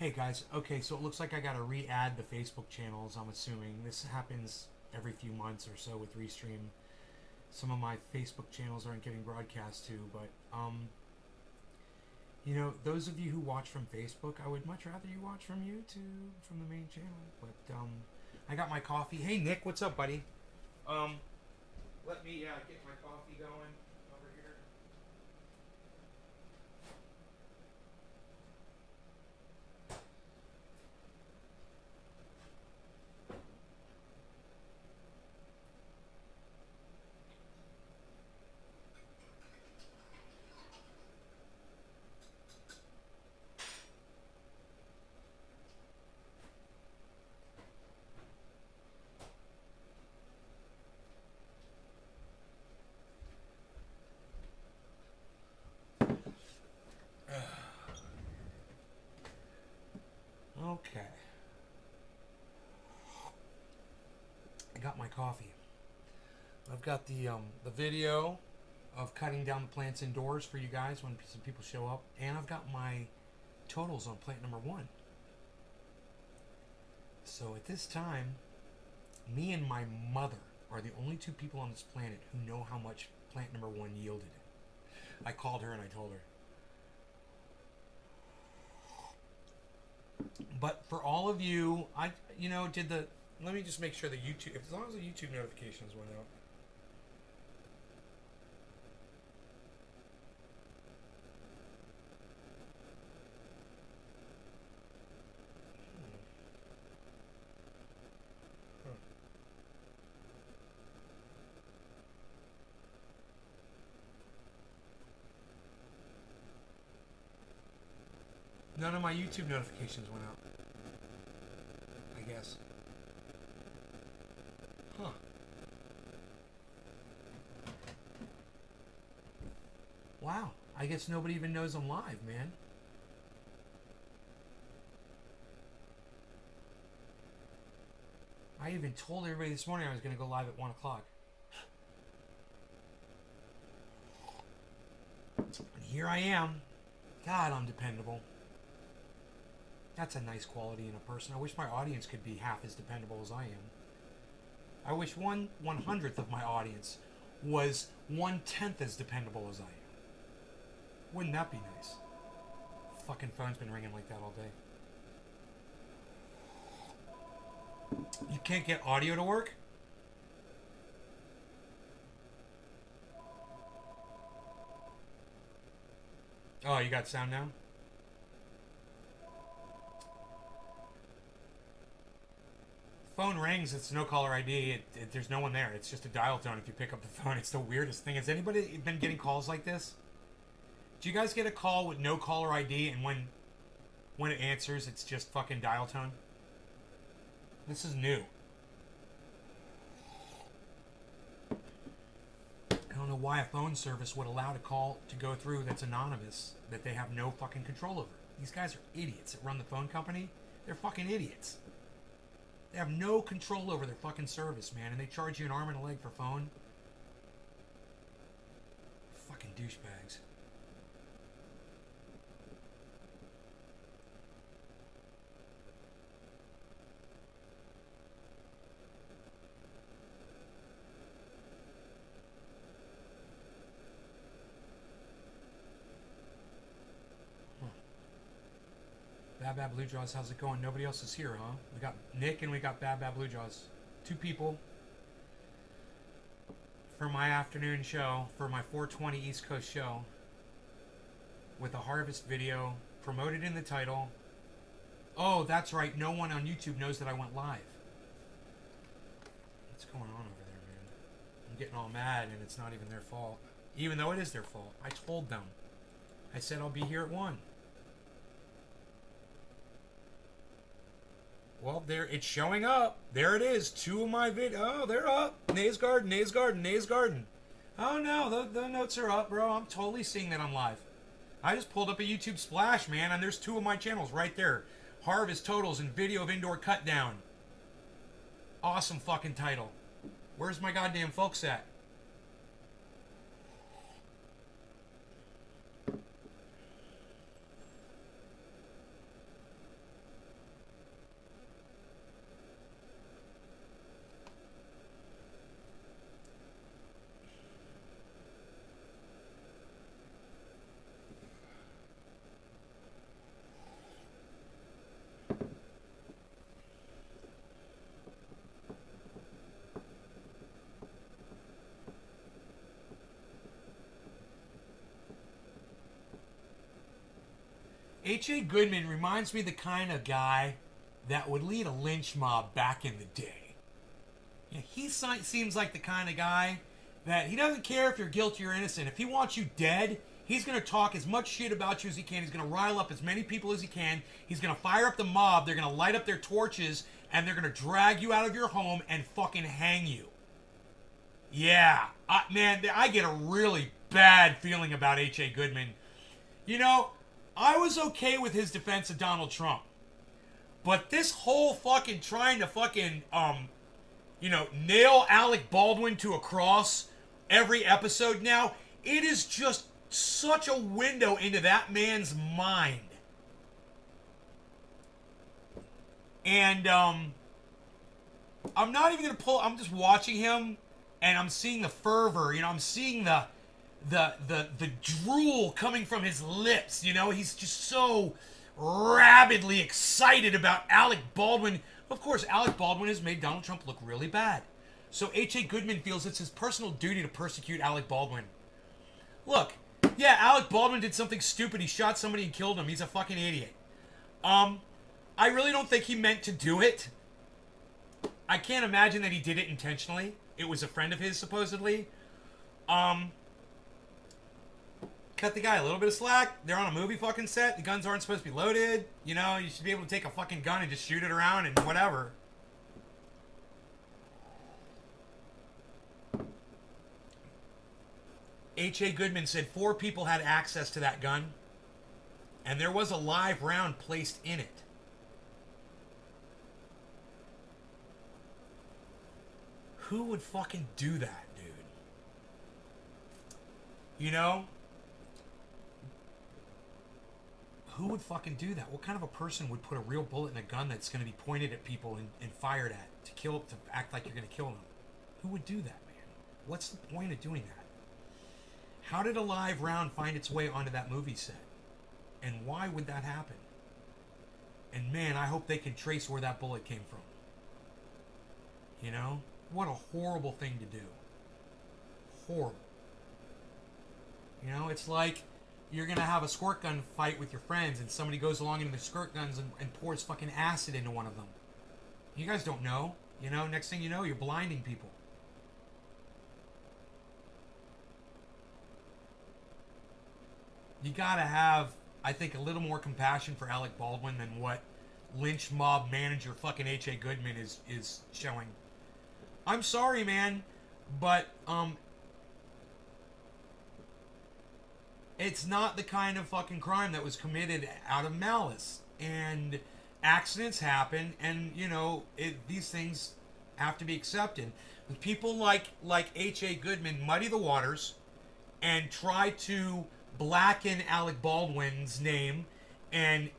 Hey guys, okay, so it looks like I gotta re-add the Facebook channels. I'm assuming this happens every few months or so with Restream. Some of my Facebook channels aren't getting broadcast to, but those of you who watch from Facebook, I would much rather you watch from YouTube, from the main channel. But I got my coffee. Hey Nick, what's up, buddy? Um, Let me get my coffee going over here. Okay, I got my coffee. I've got the video of cutting down the plants indoors for you guys when some people show up, and I've got my totals on plant number one. So at this time, me and my mother are the only two people on this planet who know how much plant number one yielded. I called her and I told her. But for all of you, did the. Let me just make sure the YouTube, as long as the YouTube notifications went out. None of my YouTube notifications went out. I guess. Huh. Wow. I guess nobody even knows I'm live, man. I even told everybody this morning I was going to go live at 1 o'clock. And here I am. God, I'm dependable. That's a nice quality in a person. I wish my audience could be half as dependable as I am. I wish 1/100th of my audience was 1/10 as dependable as I am. Wouldn't that be nice? Fucking phone's been ringing like that all day. You can't get audio to work? Oh, you got sound now? Phone rings, it's no caller ID. There's no one there. It's just a dial tone if you pick up the phone. It's the weirdest thing. Has anybody been getting calls like this? Do you guys get a call with no caller ID and when it answers, it's just fucking dial tone? This is new. I don't know why a phone service would allow a call to go through that's anonymous that they have no fucking control over. These guys are idiots that run the phone company. They're fucking idiots. They have no control over their fucking service, man, and they charge you an arm and a leg for phone. Fucking douchebags. Bad Bad Blue Jaws, how's it going? Nobody else is here, huh? We got Nick and we got Bad Bad Blue Jaws. Two people for my afternoon show, for my 420 East Coast show, with a harvest video promoted in the title. Oh, that's right. No one on YouTube knows that I went live. What's going on over there, man? I'm getting all mad and it's not even their fault. Even though it is their fault. I told them. I said I'll be here at 1. Well, there it's showing up. There it is. 2 of my Oh, they're up. Nays Garden, Nays Garden, Nays Garden. Oh no, the notes are up, bro. I'm totally seeing that I'm live. I just pulled up a YouTube splash, man, and there's 2 of my channels right there. Harvest totals and video of indoor cut down. Awesome fucking title. Where's my goddamn folks at? H.A. Goodman reminds me of the kind of guy that would lead a lynch mob back in the day. Yeah, he seems like the kind of guy that he doesn't care if you're guilty or innocent. If he wants you dead, he's going to talk as much shit about you as he can. He's going to rile up as many people as he can. He's going to fire up the mob. They're going to light up their torches, and they're going to drag you out of your home and fucking hang you. Yeah, man, I get a really bad feeling about H.A. Goodman. You know, I was okay with his defense of Donald Trump. But this whole fucking trying to fucking, nail Alec Baldwin to a cross every episode now, it is just such a window into that man's mind. And, I'm not even going to I'm just watching him, and I'm seeing the fervor, I'm seeing the drool coming from his lips, he's just so rabidly excited about Alec Baldwin. Of course, Alec Baldwin has made Donald Trump look really bad. So H.A. Goodman feels it's his personal duty to persecute Alec Baldwin. Look, yeah, Alec Baldwin did something stupid. He shot somebody and killed him. He's a fucking idiot. I really don't think he meant to do it. I can't imagine that he did it intentionally. It was a friend of his, supposedly. Cut the guy a little bit of slack. They're on a movie fucking set. The guns aren't supposed to be loaded. You should be able to take a fucking gun and just shoot it around and whatever. H.A. Goodman said 4 people had access to that gun, and there was a live round placed in it. Who would fucking do that, dude? Who would fucking do that? What kind of a person would put a real bullet in a gun that's going to be pointed at people and fired at to act like you're going to kill them? Who would do that, man? What's the point of doing that? How did a live round find its way onto that movie set? And why would that happen? And man, I hope they can trace where that bullet came from. What a horrible thing to do. Horrible. It's like you're going to have a squirt gun fight with your friends and somebody goes along into the squirt guns and pours fucking acid into one of them. You guys don't know. Next thing you know, you're blinding people. You gotta have, I think, a little more compassion for Alec Baldwin than what lynch mob manager fucking H.A. Goodman is showing. I'm sorry, man, but it's not the kind of fucking crime that was committed out of malice. And accidents happen, and these things have to be accepted. But people like H.A. Goodman muddy the waters and try to blacken Alec Baldwin's name and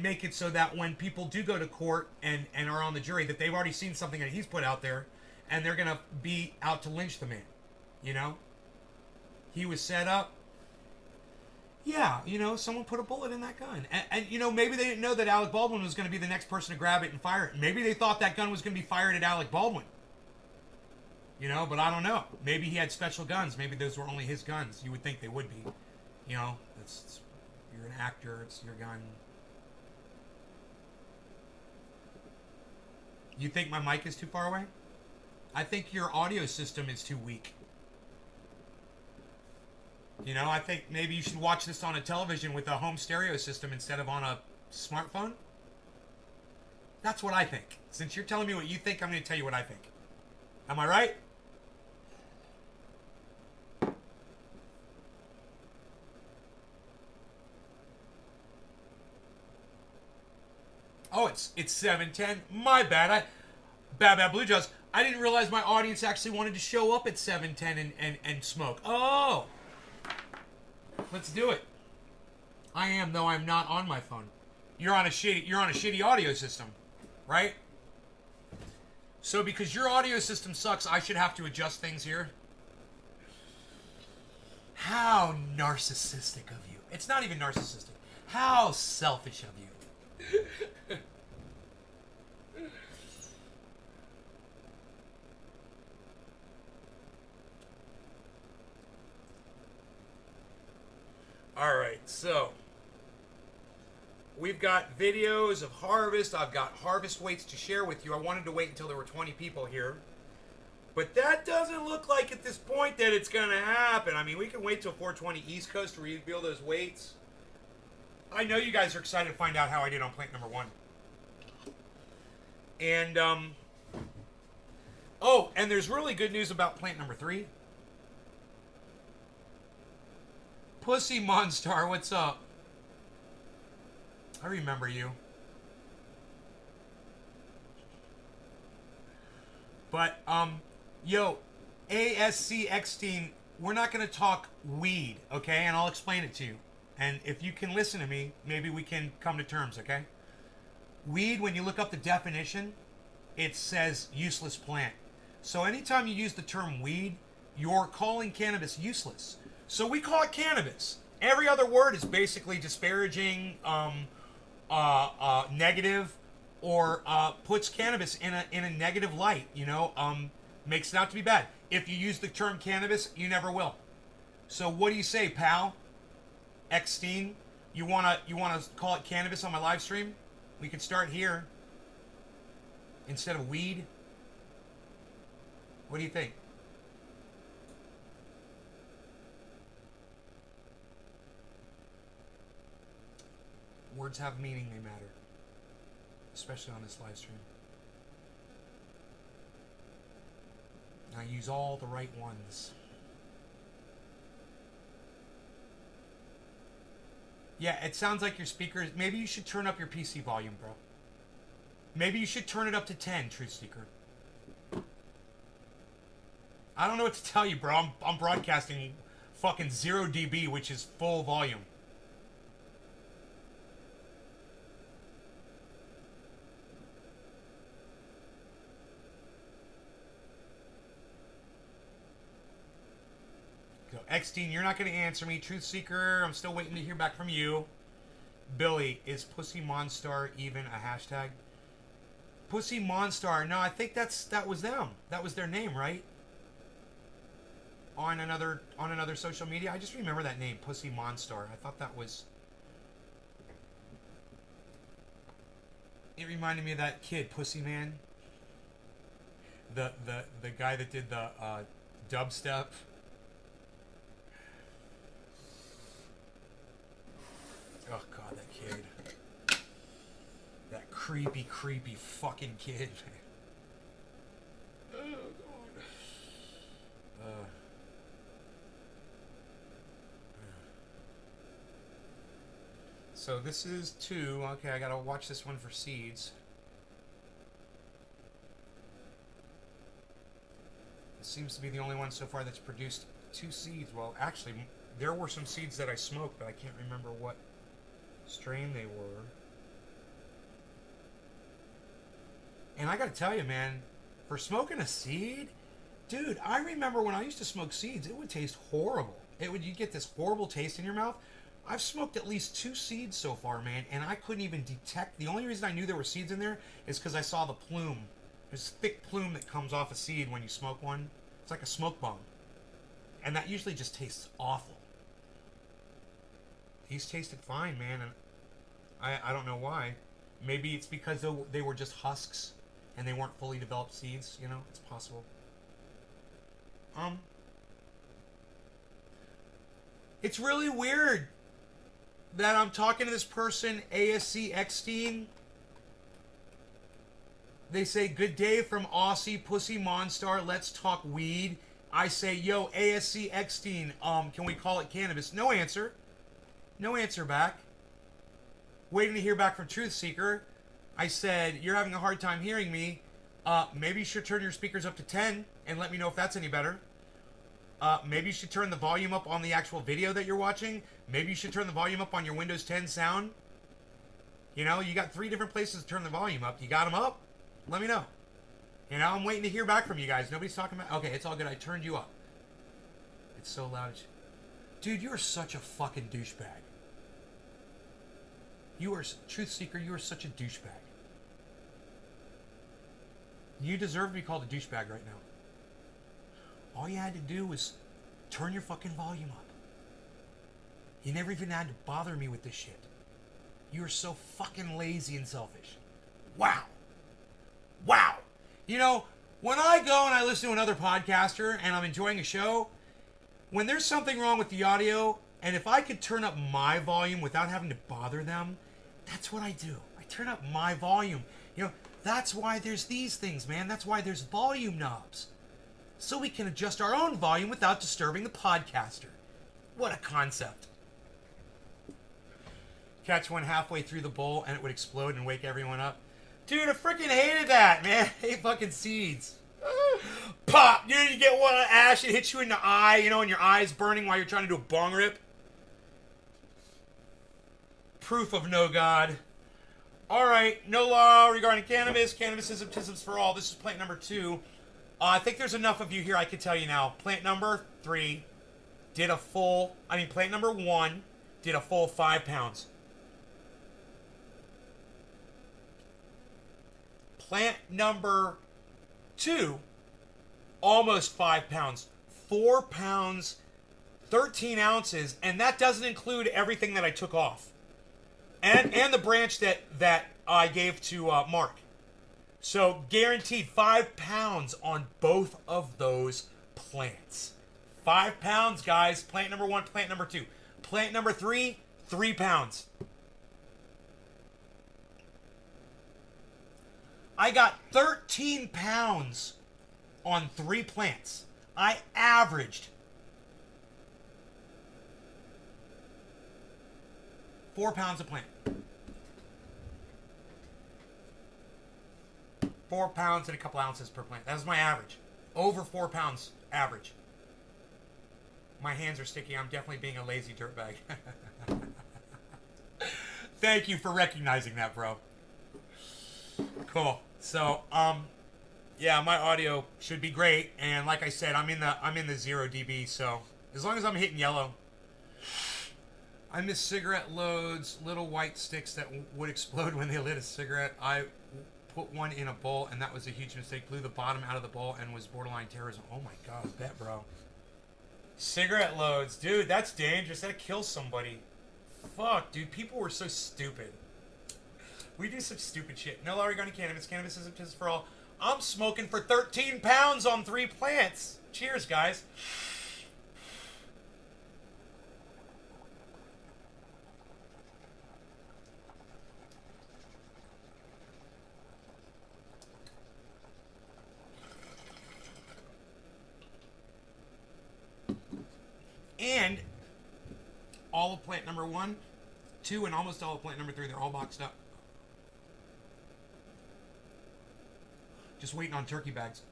make it so that when people do go to court and are on the jury, that they've already seen something that he's put out there and they're gonna be out to lynch the man. He was set up. Yeah, someone put a bullet in that gun. And maybe they didn't know that Alec Baldwin was going to be the next person to grab it and fire it. Maybe they thought that gun was going to be fired at Alec Baldwin. But I don't know. Maybe he had special guns. Maybe those were only his guns. You would think they would be. You're an actor. It's your gun. You think my mic is too far away? I think your audio system is too weak. I think maybe you should watch this on a television with a home stereo system instead of on a smartphone. That's what I think. Since you're telling me what you think, I'm going to tell you what I think. Am I right? Oh, it's 7:10. My bad. Bad Blue Jaws. I didn't realize my audience actually wanted to show up at 7:10 and smoke. Oh. Let's do it. I am, though I'm not on my phone. You're on a shitty audio system, right? So because your audio system sucks, I should have to adjust things here. How narcissistic of you. It's not even narcissistic. How selfish of you. All right, so We've got videos of harvest. I've got harvest weights to share with you. I wanted to wait until there were 20 people here. But that doesn't look like at this point that it's going to happen. I mean, we can wait till 420 East Coast to reveal those weights. I know you guys are excited to find out how I did on plant number 1. And, oh, and there's really good news about plant number 3. Pussy Monstar, what's up? I remember you. But, yo, ASC Eckstein, we're not going to talk weed, okay? And I'll explain it to you. And if you can listen to me, maybe we can come to terms, okay? Weed, when you look up the definition, it says useless plant. So anytime you use the term weed, you're calling cannabis useless. So we call it cannabis. Every other word is basically disparaging, negative, or puts cannabis in a negative light, you know, makes it out to be bad. If you use the term cannabis, you never will. So what do you say, pal? Eckstein, you wanna call it cannabis on my live stream? We could start here instead of weed. What do you think? Words have meaning, they matter. Especially on this live stream. I use all the right ones. Yeah, it sounds like your speakers. Maybe you should turn up your PC volume, bro. Maybe you should turn it up to 10, Truth Seeker. I don't know what to tell you, bro. I'm broadcasting fucking 0 dB, which is full volume. Eckstein, you're not going to answer me. Truth Seeker, I'm still waiting to hear back from you. Billy, is Pussy Monstar even a hashtag? Pussy Monstar, no, I think that was them. That was their name, right? On another social media. I just remember that name, Pussy Monstar. I thought that was... It reminded me of that kid, Pussy Man. The guy that did the dubstep. Oh god, that kid. That creepy fucking kid. Oh god. So this is 2. Okay, I gotta watch this one for seeds. This seems to be the only one so far that's produced 2 seeds. Well, actually, there were some seeds that I smoked, but I can't remember what strain they were. And I gotta tell you, man, for smoking a seed, dude, I remember when I used to smoke seeds, it would taste horrible. You get this horrible taste in your mouth. I've smoked at least 2 seeds so far, man, and I couldn't even detect. The only reason I knew there were seeds in there is because I saw the plume. There's a thick plume that comes off a seed when you smoke one. It's like a smoke bomb. And that usually just tastes awful. These tasted fine, man, and I don't know why. Maybe it's because they were just husks and they weren't fully developed seeds, you know? It's possible. It's really weird that I'm talking to this person, ASC Eckstein. They say, good day from Aussie Pussy Monstar, let's talk weed. I say, yo, ASC Eckstein, can we call it cannabis? No answer. No answer back. Waiting to hear back from Truth Seeker. I said, you're having a hard time hearing me. Maybe you should turn your speakers up to 10 and let me know if that's any better. Maybe you should turn the volume up on the actual video that you're watching. Maybe you should turn the volume up on your Windows 10 sound. You know, you got 3 different places to turn the volume up. You got them up? Let me know. You know, I'm waiting to hear back from you guys. Nobody's talking about... Okay, it's all good. I turned you up. It's so loud. Dude, you are such a fucking douchebag. You are... Truth Seeker, you are such a douchebag. You deserve to be called a douchebag right now. All you had to do was turn your fucking volume up. You never even had to bother me with this shit. You're so fucking lazy and selfish. Wow. Wow. You know, when I go and I listen to another podcaster and I'm enjoying a show, when there's something wrong with the audio, and if I could turn up my volume without having to bother them, that's what I do. I turn up my volume. You know, that's why there's these things, man. That's why there's volume knobs. So we can adjust our own volume without disturbing the podcaster. What a concept. Catch one halfway through the bowl and it would explode and wake everyone up. Dude, I freaking hated that, man. I hate fucking seeds. Pop! Dude, you get one on ash, it hits you in the eye, you know, and your eye's burning while you're trying to do a bong rip. Proof of no God. Alright, no law regarding cannabis. Cannabisism for all. This is plant number 2. I think there's enough of you here I can tell you now. Plant number 3 did a full... plant number 1 did a full 5 pounds. Plant number 2, almost 5 pounds. 4 pounds, 13 ounces, and that doesn't include everything that I took off. And the branch that I gave to Mark. So guaranteed 5 pounds on both of those plants. 5 pounds, guys. Plant number 1, plant number 2. Plant number 3, 3 pounds. I got 13 pounds on 3 plants. I averaged 4 pounds a plant. 4 pounds and a couple ounces per plant. That was my average. Over 4 pounds average. My hands are sticky. I'm definitely being a lazy dirtbag. Thank you for recognizing that, bro. Cool. So, yeah, my audio should be great, and like I said, I'm in the 0 dB. So as long as I'm hitting yellow. I miss cigarette loads, little white sticks that would explode when they lit a cigarette. I put one in a bowl, and that was a huge mistake. Blew the bottom out of the bowl and was borderline terrorism. Oh my god, I bet, bro. Cigarette loads, dude, that's dangerous. That'd kill somebody. Fuck, dude, people were so stupid. We do such stupid shit. No law regarding cannabis. Cannabis isn't just for all. I'm smoking for 13 pounds on 3 plants. Cheers, guys. And all of plant number 1, 2, and almost all of plant number 3, they're all boxed up. Just waiting on turkey bags.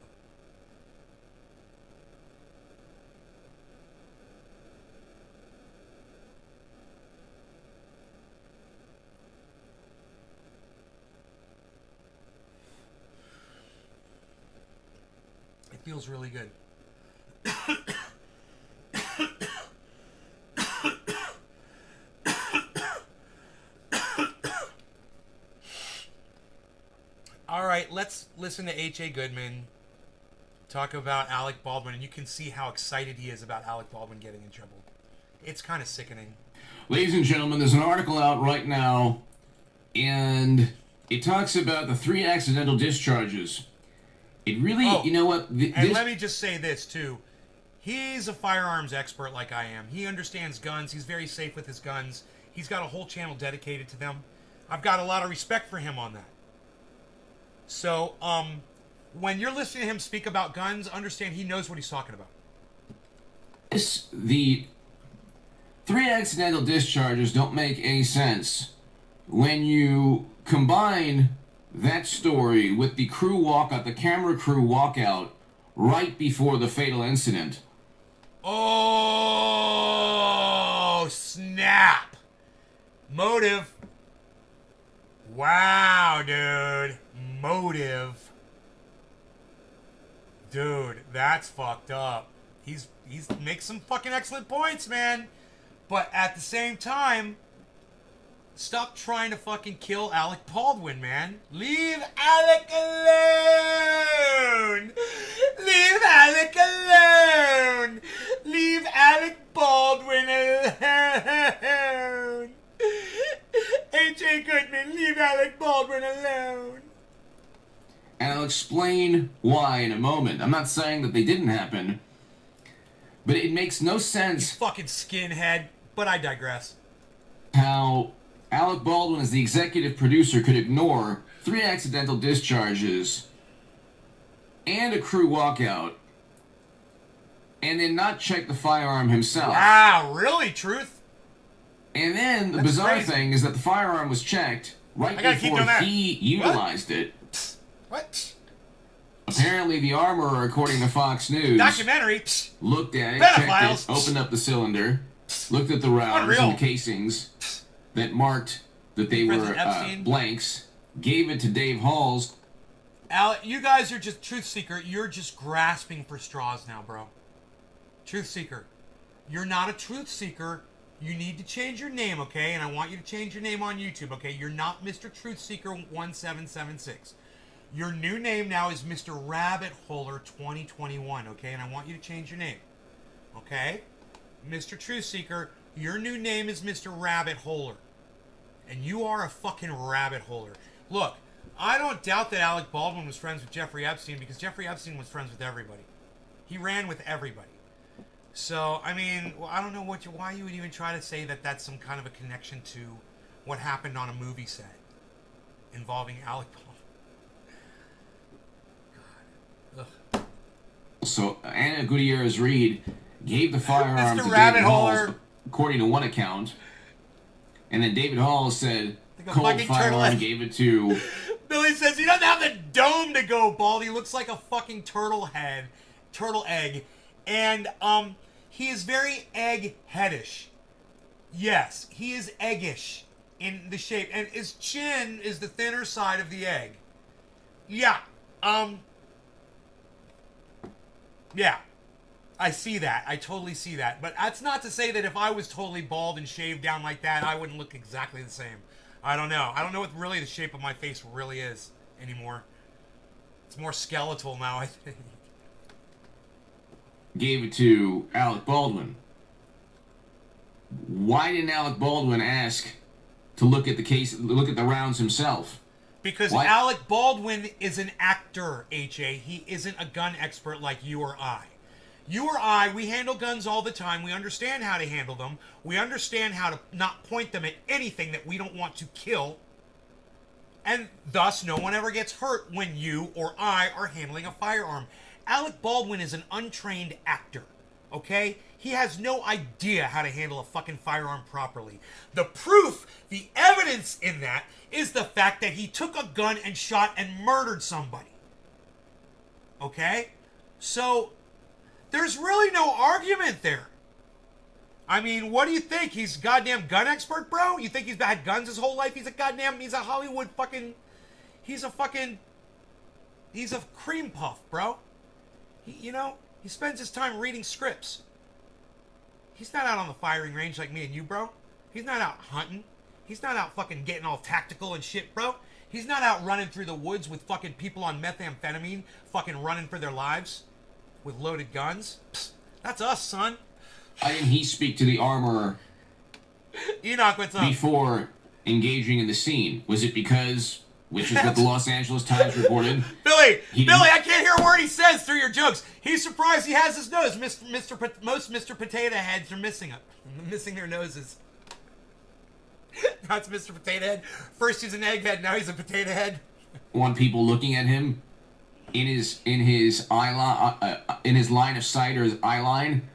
It feels really good. All right, let's listen to H.A. Goodman talk about Alec Baldwin, and you can see how excited he is about Alec Baldwin getting in trouble. It's kind of sickening. Ladies and gentlemen, there's an article out right now, and it talks about the 3 accidental discharges. It really, you know what? And let me just say this, too. He's a firearms expert like I am. He understands guns. He's very safe with his guns. He's got a whole channel dedicated to them. I've got a lot of respect for him on that. So, when you're listening to him speak about guns, understand he knows what he's talking about. The 3 accidental discharges don't make any sense when you combine that story with the crew walkout, the camera crew walkout, right before the fatal incident. Oh, snap. Motive. Wow, dude. Motive. Dude, that's fucked up. He's makes some fucking excellent points, man. But at the same time, stop trying to fucking kill Alec Baldwin, man. Leave Alec alone. Leave Alec alone. Leave Alec Baldwin alone. H.A. explain why in a moment. I'm not saying that they didn't happen, but it makes no You sense fucking skinhead. But I digress. how Alec Baldwin, as the executive producer, could ignore 3 accidental discharges and a crew walkout and then not check the firearm himself. Wow, really, Truth? And then the That's bizarre crazy. thing is that the firearm was checked right I gotta keep before doing that. he utilized it. What? Apparently, the armorer, according to Fox News, Documentary? looked at it, Pedophiles. checked it, opened up the cylinder, looked at the rounds Unreal. and the casings that marked that they President were Epstein. blanks, gave it to Dave Halls. You guys are just truth seeker. You're just grasping for straws now, bro. Truth seeker. You're not a truth seeker. You need to change your name, okay? And I want you to change your name on YouTube, okay? You're not Mr. Truth Seeker 1776. Your new name now is Mr. Rabbit Holer 2021, okay? And I want you to change your name, okay? Mr. Truth Seeker, your new name is Mr. Rabbit Holer. And you are a fucking rabbit holer. Look, I don't doubt that Alec Baldwin was friends with Jeffrey Epstein because Jeffrey Epstein was friends with everybody. He ran with everybody. So, I mean, well, I don't know why you would even try to say that that's some kind of a connection to what happened on a movie set involving Alec Baldwin. God. Ugh. So Anna Gutierrez-Reed gave the firearm Mr. to Rabbit David Halls, Holer. according to one account. And then David Halls said, Like a cold fucking firearm, turtle. gave it to... Billy says he doesn't have the dome to go bald. He looks like a fucking turtle egg. And, he is very egg-headish. Yes, he is eggish in the shape. And his chin is the thinner side of the egg. Yeah, yeah. I see that. I totally see that. But that's not to say that if I was totally bald and shaved down like that, I wouldn't look exactly the same. I don't know. I don't know what really the shape of my face really is anymore. It's more skeletal now, I think. Gave it to Alec Baldwin. Why didn't Alec Baldwin ask to look at the rounds himself? Because Why? Alec Baldwin is an actor, H.A. He isn't a gun expert like you or I. You or I, we handle guns all the time. We understand how to handle them. We understand how to not point them at anything that we don't want to kill. And thus, no one ever gets hurt when you or I are handling a firearm. Alec Baldwin is an untrained actor, okay? He has no idea how to handle a fucking firearm properly. The proof, the evidence in that is the fact that he took a gun and shot and murdered somebody. Okay? So, there's really no argument there. I mean, what do you think? He's a goddamn gun expert, bro? You think he's had guns his whole life? He's a Hollywood fucking, he's a cream puff, bro. He spends his time reading scripts. He's not out on the firing range like me and you, bro. He's not out hunting. He's not out fucking getting all tactical and shit, bro. He's not out running through the woods with fucking people on methamphetamine, fucking running for their lives with loaded guns. Psst, that's us, son. Why didn't he speak to the armorer Enoch, what's up? before engaging in the scene? Was it because, which is what the Los Angeles Times reported, Billy, He Billy, didn't- I can't hear a word he says through your jokes. He's surprised he has his nose. Most Mr. Potato Heads are missing their noses. That's Mr. Potato Head. First he's an egghead, now he's a potato head. want people looking at him in his line of sight or his eye line?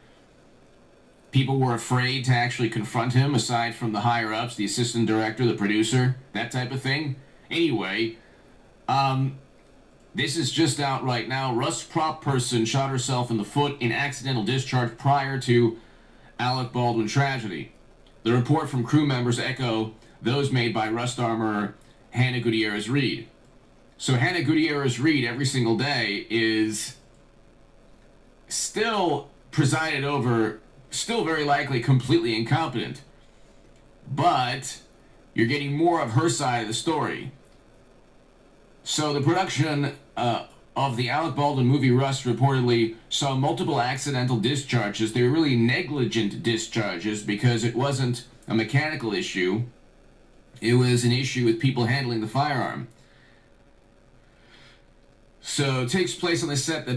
People were afraid to actually confront him, aside from the higher ups, the assistant director, the producer, that type of thing. Anyway, this is just out right now. Russ prop person shot herself in the foot in accidental discharge prior to Alec Baldwin tragedy. The report from crew members echo those made by Rust armorer Hannah Gutierrez-Reed. So Hannah Gutierrez-Reed every single day is still presided over, still very likely completely incompetent. But you're getting more of her side of the story. So the production of the Alec Baldwin movie Rust reportedly saw multiple accidental discharges. They were really negligent discharges because it wasn't a mechanical issue. It was an issue with people handling the firearm. So it takes place on the set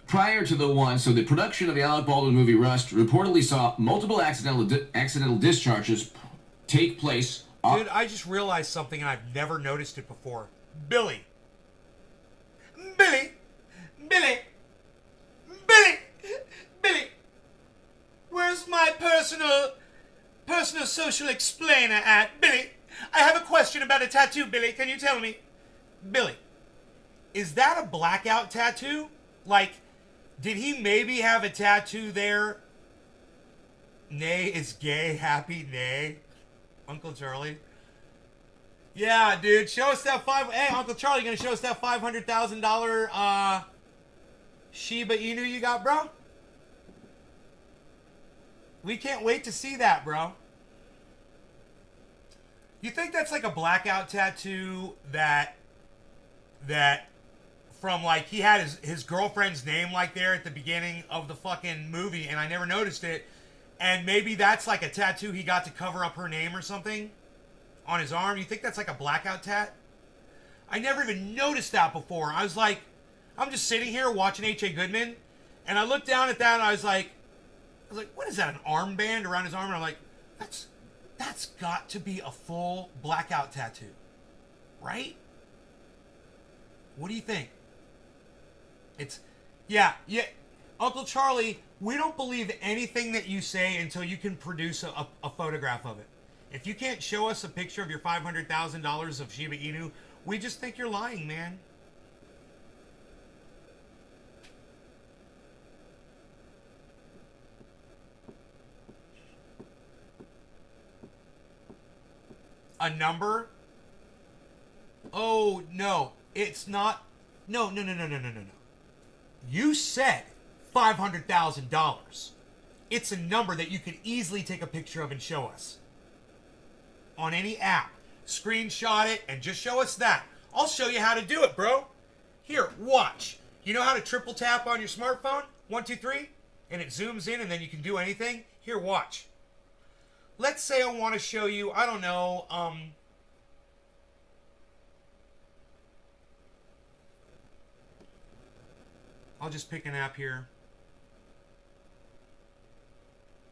prior to the one. So the production of the Alec Baldwin movie Rust reportedly saw multiple accidental discharges take place. Dude, I just realized something and I've never noticed it before. Billy. Billy. Billy. Billy. Billy. Where's my personal social explainer at? Billy, I have a question about a tattoo, Billy. Can you tell me? Billy, is that a blackout tattoo? Like, did he maybe have a tattoo there? Nay is gay, happy, nay. Uncle Charlie. Yeah, dude, show us that Hey, Uncle Charlie, you gonna show us that $500,000 Shiba Inu you got, bro? We can't wait to see that, bro. You think that's like a blackout tattoo that from like he had his girlfriend's name like there at the beginning of the fucking movie and I never noticed it, and maybe that's like a tattoo he got to cover up her name or something on his arm? You think that's like a blackout tat? I never even noticed that before. I was like, I'm just sitting here watching H.A. Goodman and I looked down at that and I was like, what is that, an armband around his arm? And I'm like, that's got to be a full blackout tattoo, right? What do you think? Yeah. Uncle Charlie, we don't believe anything that you say until you can produce a photograph of it. If you can't show us a picture of your $500,000 of Shiba Inu, we just think you're lying, man. A number? Oh, no. It's not. No. You said $500,000. It's a number that you could easily take a picture of and show us. On any app. Screenshot it and just show us that. I'll show you how to do it, bro. Here, watch. You know how to triple tap on your smartphone? 1, 2, 3? And it zooms in and then you can do anything? Here, watch. Let's say I want to show you, I don't know, I'll just pick an app here.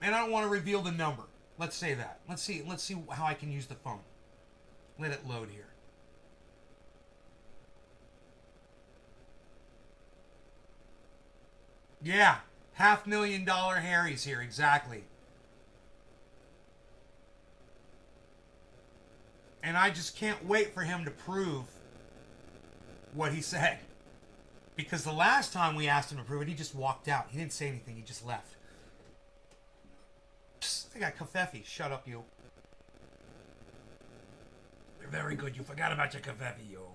And I don't want to reveal the number. Let's say that. Let's see how I can use the phone. Let it load here. Yeah, $500,000 Harry's here, exactly. And I just can't wait for him to prove what he said. Because the last time we asked him to prove it, he just walked out. He didn't say anything. He just left. Psst, I got Kafefi. Shut up, you. You're very good. You forgot about your Kafefi, yo.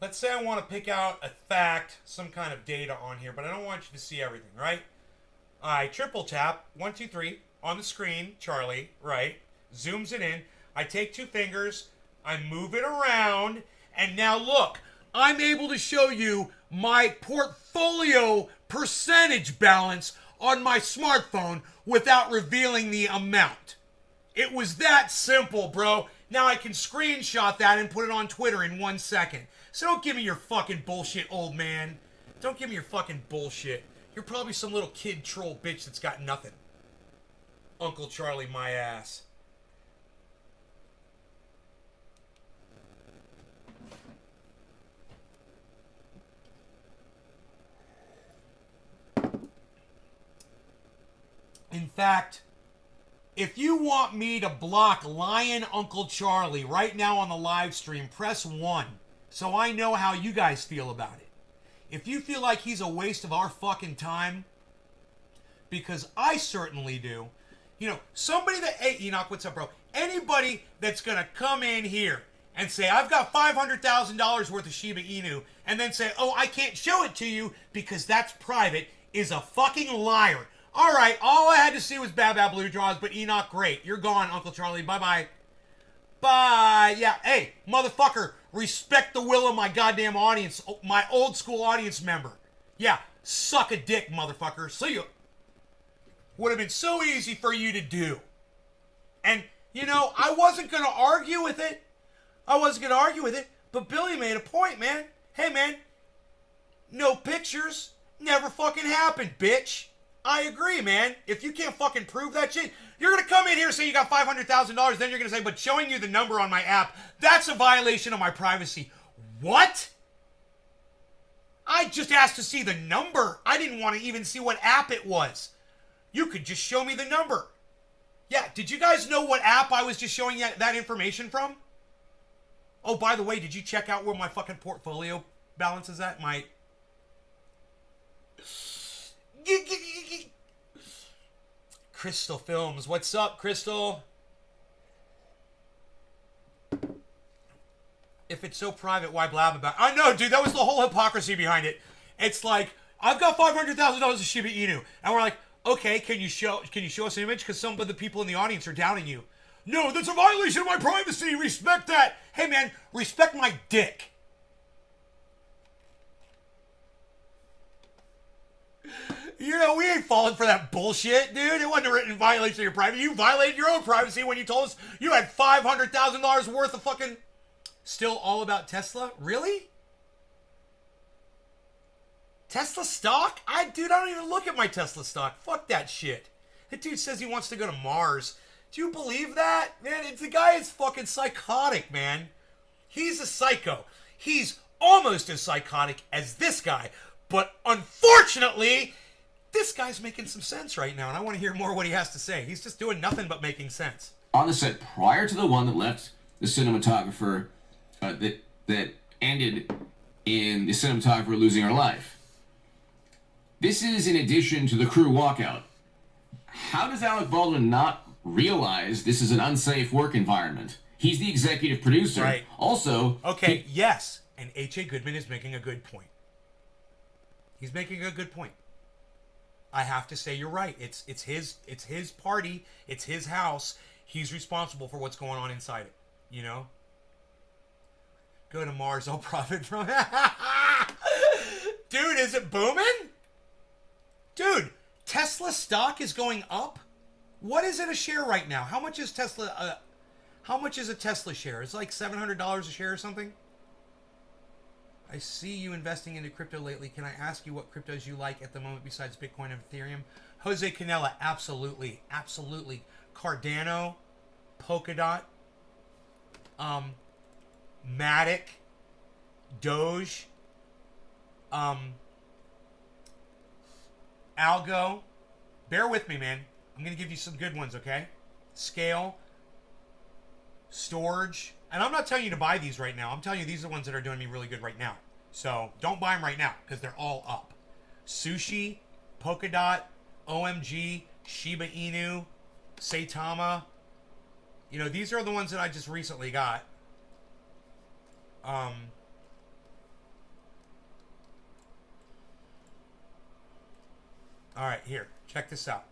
Let's say I want to pick out a fact, some kind of data on here, but I don't want you to see everything, right? I triple tap, 1, 2, 3, on the screen, Charlie, right? Zooms it in. I take 2 fingers, I move it around, and now look, I'm able to show you my portfolio percentage balance on my smartphone without revealing the amount. It was that simple, bro. Now I can screenshot that and put it on Twitter in 1 second. So don't give me your fucking bullshit, old man. Don't give me your fucking bullshit. You're probably some little kid troll bitch that's got nothing. Uncle Charlie, my ass. In fact, if you want me to block Lion Uncle Charlie right now on the live stream, press 1 so I know how you guys feel about it. If you feel like he's a waste of our fucking time, because I certainly do. You know, somebody that, hey, Enoch, what's up, bro? Anybody that's going to come in here and say, I've got $500,000 worth of Shiba Inu, and then say, oh, I can't show it to you because that's private, is a fucking liar. All right, all I had to see was Bab Bab Blue Draws, but Enoch, great. You're gone, Uncle Charlie. Bye-bye. Bye. Yeah, hey, motherfucker, respect the will of my goddamn audience, my old school audience member. Yeah, suck a dick, motherfucker. See you. Would have been so easy for you to do. And, you know, I wasn't going to argue with it. I wasn't going to argue with it, but Billy made a point, man. Hey, man, no pictures never fucking happened, bitch. I agree, man. If you can't fucking prove that shit, you're going to come in here and say you got $500,000, then you're going to say, but showing you the number on my app, that's a violation of my privacy. What? I just asked to see the number. I didn't want to even see what app it was. You could just show me the number. Yeah, did you guys know what app I was just showing you that information from? Oh, by the way, did you check out where my fucking portfolio balance is at? My... Crystal Films. What's up, Crystal? If it's so private, why blab about it? I know, dude. That was the whole hypocrisy behind it. It's like, I've got $500,000 of Shiba Inu. And we're like, okay, can you show us an image? Because some of the people in the audience are doubting you. No, that's a violation of my privacy. Respect that. Hey, man, respect my dick. You know, we ain't falling for that bullshit, dude. It wasn't a written violation of your privacy. You violated your own privacy when you told us you had $500,000 worth of fucking... Still all about Tesla? Really? Tesla stock? Dude, I don't even look at my Tesla stock. Fuck that shit. That dude says he wants to go to Mars. Do you believe that? Man, the guy is fucking psychotic, man. He's a psycho. He's almost as psychotic as this guy. But unfortunately, this guy's making some sense right now, and I want to hear more what he has to say. He's just doing nothing but making sense. On the set prior to the one that left the cinematographer, that ended in the cinematographer losing her life. This is in addition to the crew walkout. How does Alec Baldwin not realize this is an unsafe work environment? He's the executive producer. Right. Also... Okay, yes. And H.A. Goodman is making a good point. He's making a good point. I have to say you're right. It's his party. It's his house. He's responsible for what's going on inside it. You know? Go to Mars, I'll profit from it. Dude, is it booming? Dude, Tesla stock is going up? What is it a share right now? How much is Tesla... how much is a Tesla share? It's like $700 a share or something? I see you investing into crypto lately. Can I ask you what cryptos you like at the moment besides Bitcoin and Ethereum? Jose Canella, absolutely. Absolutely. Cardano, Polkadot, Matic, Doge, Algo. Bear with me, man. I'm going to give you some good ones, okay? Scale, Storage. And I'm not telling you to buy these right now. I'm telling you these are the ones that are doing me really good right now. So don't buy them right now because they're all up. Sushi, Polkadot, OMG, Shiba Inu, Saitama. You know, these are the ones that I just recently got. All right, here. Check this out.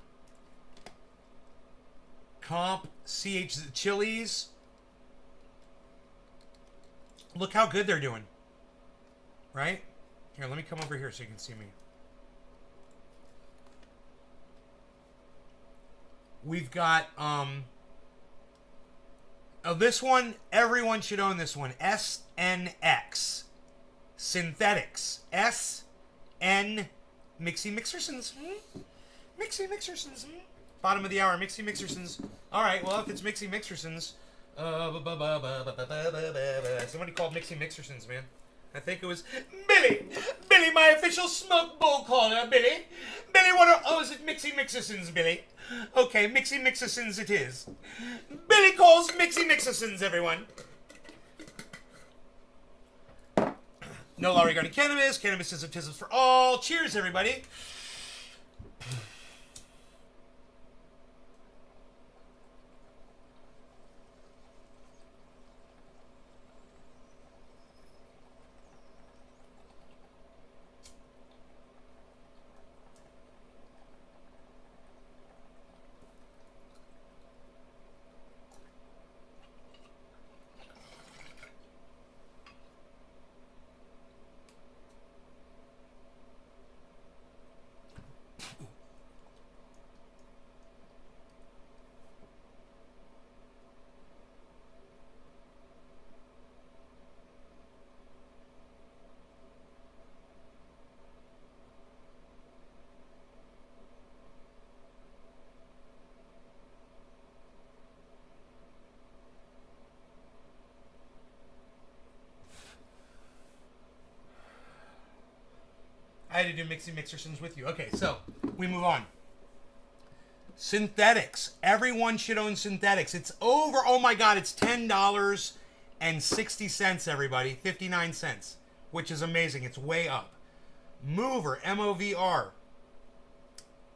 Comp, CH Chili's. Look how good they're doing. Right? Here, let me come over here so you can see me. We've got, this one, everyone should own this one. SNX. Synthetics. SN. Mixy Mixersons. Mixy Mixersons. Bottom of the hour, Mixy Mixersons. Alright, well, if it's Mixy Mixersons, somebody called Mixy Mixersons, man. I think it was Billy. Billy, my official smoke bull caller, Billy. Billy, is it Mixy Mixersons, Billy? Okay, Mixy Mixersons it is. Billy calls Mixy Mixersons, everyone. No law regarding cannabis. Cannabis is autism for all. Cheers, everybody. I had to do Mixy Mixersons with you. Okay, so we move on. Synthetics. Everyone should own synthetics. It's over. Oh my God, it's $10.60, everybody. 59 cents, which is amazing. It's way up. Mover, MOVR.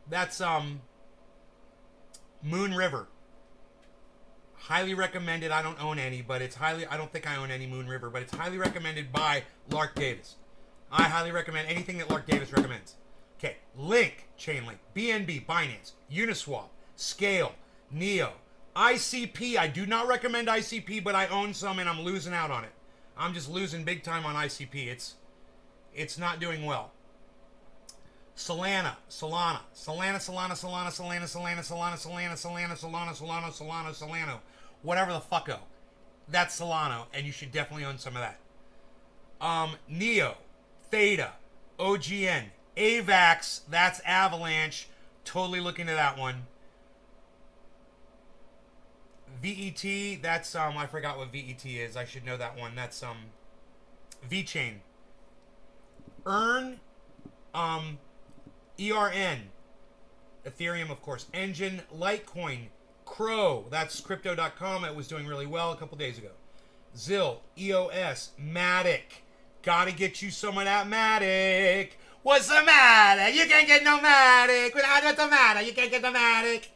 That's Moon River. Highly recommended. I don't own any, but it's highly, I don't think I own any Moon River, but it's highly recommended by Lark Davis. I highly recommend anything that Lark Davis recommends. Okay, Link, Chainlink, BNB, Binance, Uniswap, Scale, Neo, ICP. I do not recommend ICP, but I own some and I'm losing out on it. I'm just losing big time on ICP. It's not doing well. Solana, whatever the fucko. That's Solano, and you should definitely own some of that. Neo, Theta, OGN, AVAX, that's Avalanche. Totally looking at that one. VET, that's I forgot what VET is. I should know that one. That's VeChain. ERN, ERN, Ethereum, of course. Engine, Litecoin, Crow, that's Crypto.com. It was doing really well a couple days ago. ZIL, EOS, Matic. Gotta get you some of that Matic. What's the matter? You can't get no Matic. What's the matter? You can't get the Matic.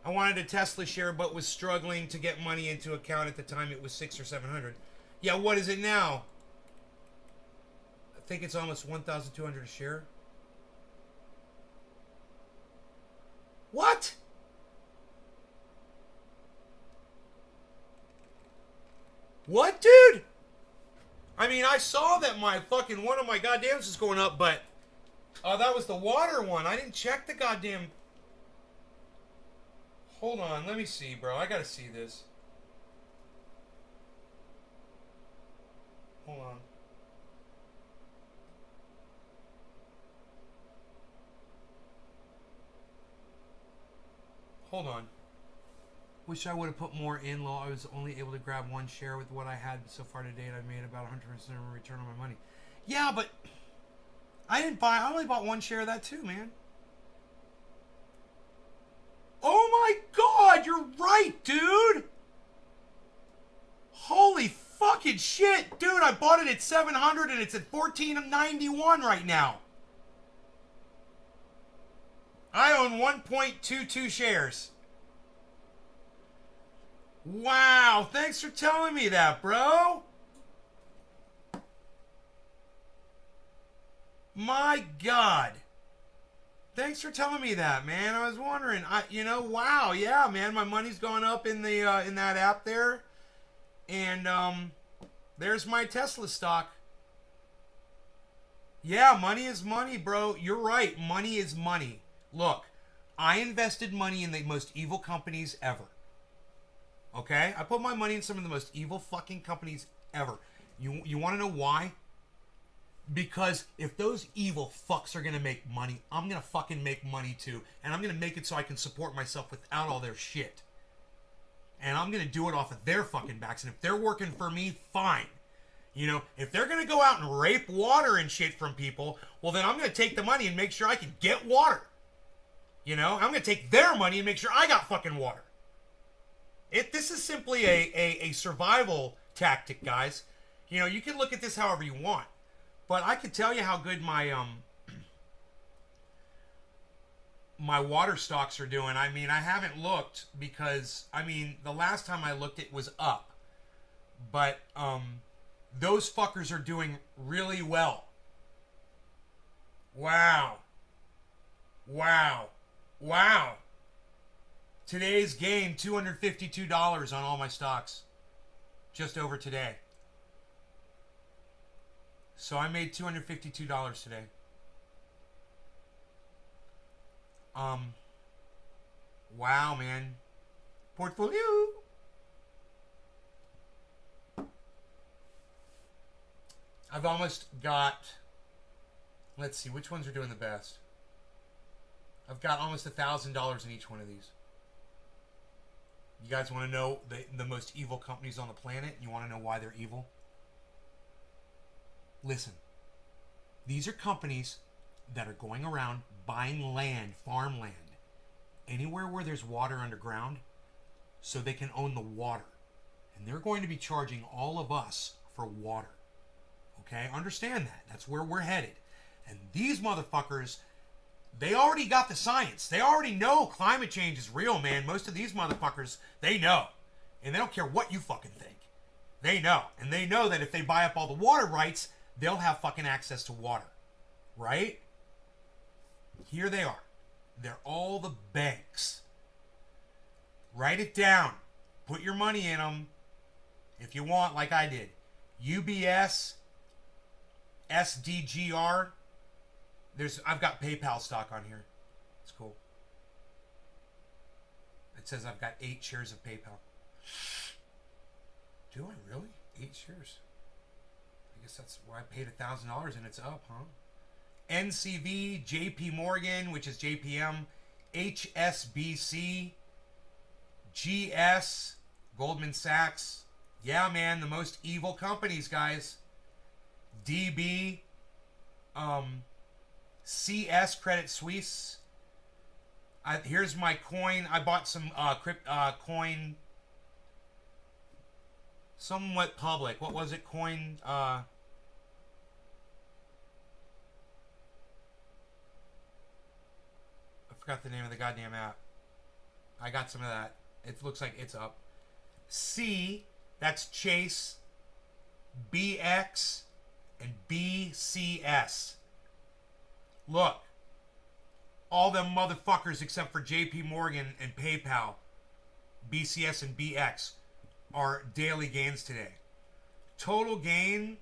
I wanted a Tesla share, but was struggling to get money into account at the time. It was 600 or 700. Yeah, what is it now? I think it's almost 1,200 a share. What? What, dude? I mean, I saw that my fucking one of my goddams is going up, but that was the water one. I didn't check the goddamn. Hold on, let me see, bro. I gotta see this. Hold on. Hold on. Wish I would have put more in law. I was only able to grab one share with what I had so far to date. I made about 100% return on my money. Yeah, but I didn't buy. I only bought one share of that too, man. Oh my God, you're right, dude. Holy fucking shit, dude! I bought it at 700 and it's at 1491 right now. I own 1.22 shares. Wow, thanks for telling me that, bro. My God. Thanks for telling me that, man. I was wondering. Wow, yeah, man. My money's going up in the in that app there, and there's my Tesla stock. Yeah, money is money, bro. You're right. Money is money. Look, I invested money in the most evil companies ever. Okay? I put my money in some of the most evil fucking companies ever. You want to know why? Because if those evil fucks are going to make money, I'm going to fucking make money too. And I'm going to make it so I can support myself without all their shit. And I'm going to do it off of their fucking backs. And if they're working for me, fine. You know, if they're going to go out and rape water and shit from people, well, then I'm going to take the money and make sure I can get water. You know, I'm going to take their money and make sure I got fucking water. This is simply a survival tactic, guys. You know, you can look at this however you want. But I can tell you how good my my water stocks are doing. I mean, I haven't looked because, I mean, the last time I looked it was up. But those fuckers are doing really well. Wow. Wow. Wow. Today's gain, $252 on all my stocks. Just over today. So I made $252 today. Wow, man. Portfolio. I've almost got, let's see, which ones are doing the best? I've got almost $1,000 in each one of these. You guys want to know the most evil companies on the planet? You want to know why they're evil? Listen. These are companies that are going around buying land, farmland, anywhere where there's water underground, so they can own the water. And they're going to be charging all of us for water. Okay? Understand that. That's where we're headed. And these motherfuckers, they already got the science. They already know climate change is real, man. Most of these motherfuckers, they know. And they don't care what you fucking think. They know. And they know that if they buy up all the water rights, they'll have fucking access to water. Right? Here they are. They're all the banks. Write it down. Put your money in them if you want, like I did. UBS, SDGR. I've got PayPal stock on here. It's cool. It says I've got 8 shares of PayPal. Do I really? 8 shares? I guess that's why I paid $1,000 and it's up, huh? NCV, JP Morgan, which is JPM, HSBC, GS, Goldman Sachs. Yeah, man, the most evil companies, guys. DB, CS, Credit Suisse. Here's my coin. I bought some coin. Somewhat public. What was it? Coin. I forgot the name of the goddamn app. I got some of that. It looks like it's up. C, that's Chase, BX, and BCS. Look, all them motherfuckers except for JP Morgan and PayPal, BCS and BX, are daily gains today. Total gain,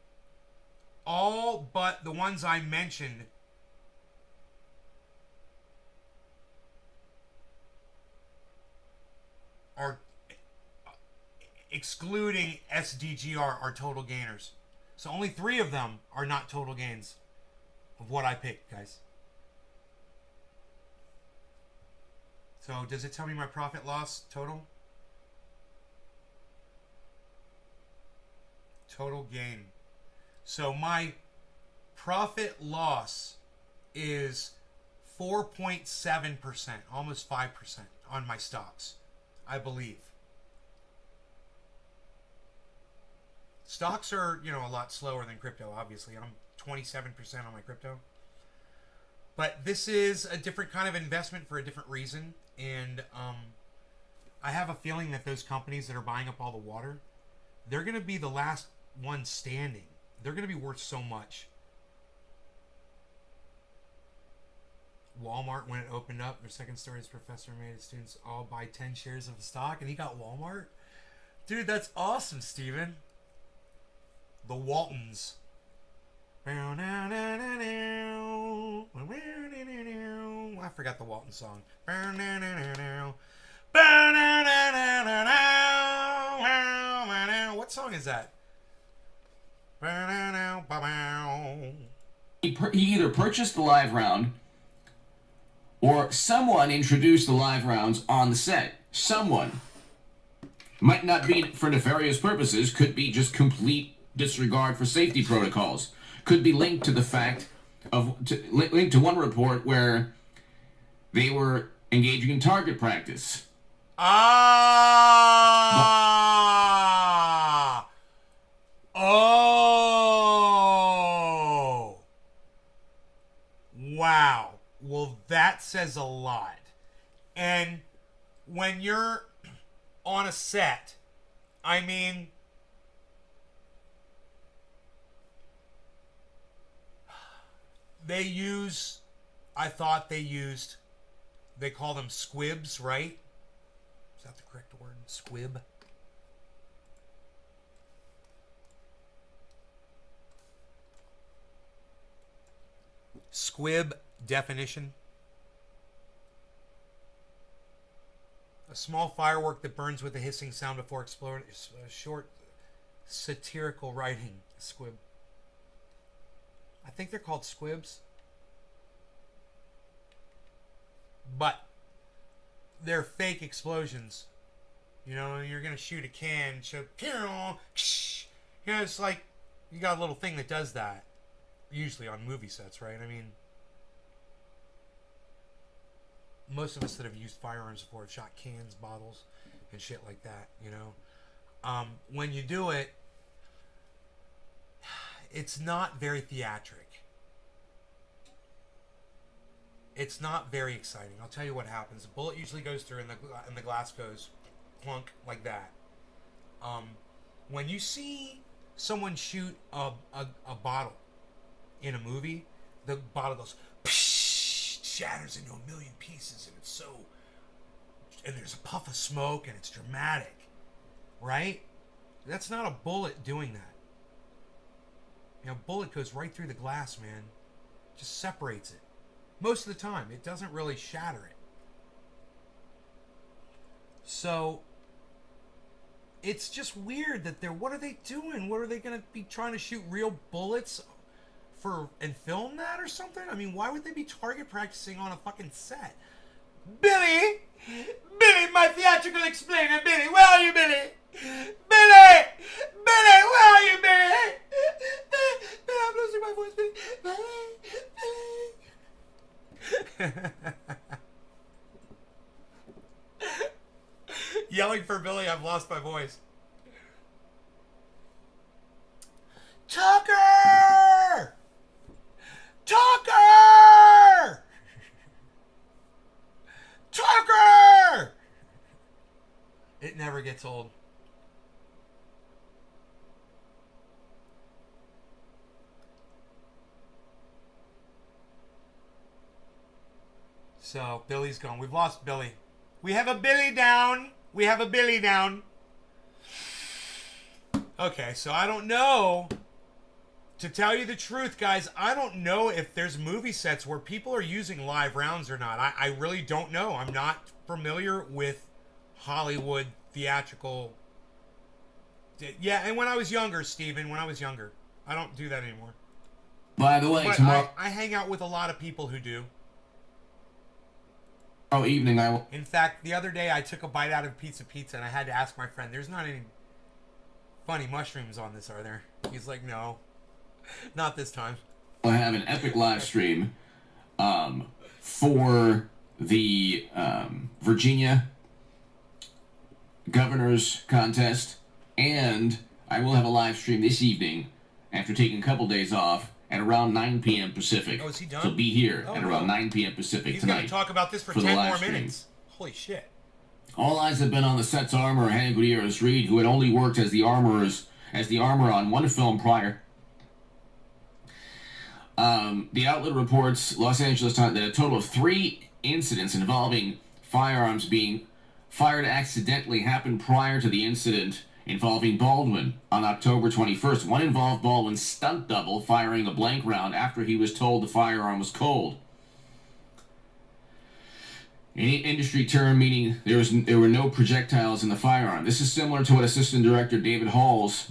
all but the ones I mentioned, are excluding SDGR are total gainers. So only 3 of them are not total gains of what I picked, guys. So does it tell me my profit loss total? Total gain. So my profit loss is 4.7%, almost 5% on my stocks, I believe. Stocks are, a lot slower than crypto, obviously. I'm 27% on my crypto. But this is a different kind of investment for a different reason. And I have a feeling that those companies that are buying up all the water, they're going to be the last ones standing. They're going to be worth so much. Walmart, when it opened up, their second story, his professor made his students all buy 10 shares of the stock, and he got Walmart. Dude, that's awesome, Steven. The Waltons. I forgot the Walton song. What song is that? He either purchased the live round or someone introduced the live rounds on the set. Someone. Might not be for nefarious purposes, could be just complete disregard for safety protocols. Could be linked to the fact linked to one report where they were engaging in target practice. Oh! Wow. Well, that says a lot. And when you're on a set, I mean, they call them squibs, right? Is that the correct word? Squib? Squib definition. A small firework that burns with a hissing sound before exploding. A short satirical writing. Squib. I think they're called squibs. But they're fake explosions. You're going to shoot a can, it's like you got a little thing that does that. usually on movie sets, right? I mean, most of us that have used firearms before have shot cans, bottles, and shit like that, you know? When you do it, it's not very theatric. It's not very exciting. I'll tell you what happens. The bullet usually goes through and the glass goes clunk like that. When you see someone shoot a bottle in a movie, the bottle goes psh, shatters into a million pieces, and it's so, and there's a puff of smoke, and it's dramatic, right? That's not a bullet doing that. You know, a bullet goes right through the glass, man. Just separates it. Most of the time, it doesn't really shatter it. So it's just weird that what are they doing? What are they going to be trying to shoot real bullets and film that or something? I mean, why would they be target practicing on a fucking set? Billy, my theatrical explainer, Billy, where are you, Billy? Billy, where are you, Billy? Billy, I'm losing my voice, Billy. Yelling for Billy, I've lost my voice. Tucker! Tucker! Tucker! It never gets old. So, Billy's gone. We've lost Billy. We have a Billy down. We have a Billy down. Okay, so I don't know. To tell you the truth, guys, I don't know if there's movie sets where people are using live rounds or not. I really don't know. I'm not familiar with Hollywood theatrical. Yeah, and when I was younger, Steven, when I was younger. I don't do that anymore. By the way, but tomorrow I hang out with a lot of people who do. Evening, I will. In fact, the other day I took a bite out of pizza and I had to ask my friend, there's not any funny mushrooms on this, are there? He's like, no, not this time. I'll have an epic live stream for the Virginia Governor's Contest, and I will have a live stream this evening after taking a couple days off at around 9 p.m. Pacific. Oh, is he done? So be here at no. around 9 p.m. Pacific He's tonight. going to talk about this for the 10 live more stream. minutes. Holy shit. All eyes have been on the set's armor, Hank Gutierrez-Reed, who had only worked as the armor on one film prior. The outlet reports, Los Angeles Times, that a total of 3 incidents involving firearms being fired accidentally happened prior to the incident involving Baldwin on October 21st. One involved Baldwin's stunt double firing a blank round after he was told the firearm was cold. An industry term meaning there were no projectiles in the firearm. This is similar to what Assistant Director Dave Halls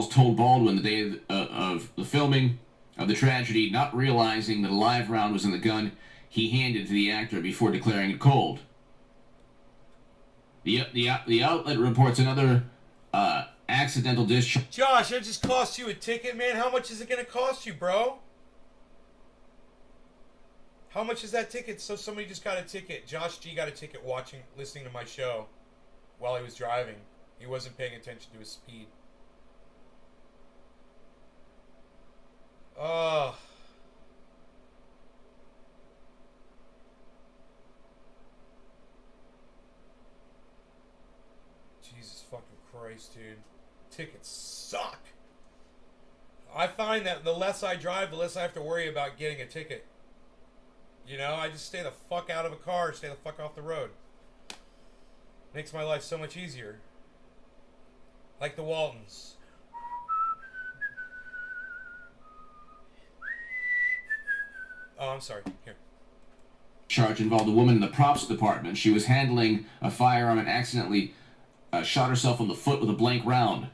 told Baldwin the day of the filming of the tragedy, not realizing that a live round was in the gun he handed to the actor before declaring it cold. The outlet reports another accidental discharge. Josh, that just cost you a ticket, man. How much is it going to cost you, bro? How much is that ticket? So somebody just got a ticket. Josh G got a ticket listening to my show while he was driving. He wasn't paying attention to his speed. Oh. Jesus fucking Christ, dude. Tickets suck. I find that the less I drive, the less I have to worry about getting a ticket. You know, I just stay the fuck out of a car, stay the fuck off the road. Makes my life so much easier. Like the Waltons. Oh, I'm sorry. Here. Charge involved a woman in the props department. She was handling a firearm and accidentally shot herself on the foot with a blank round.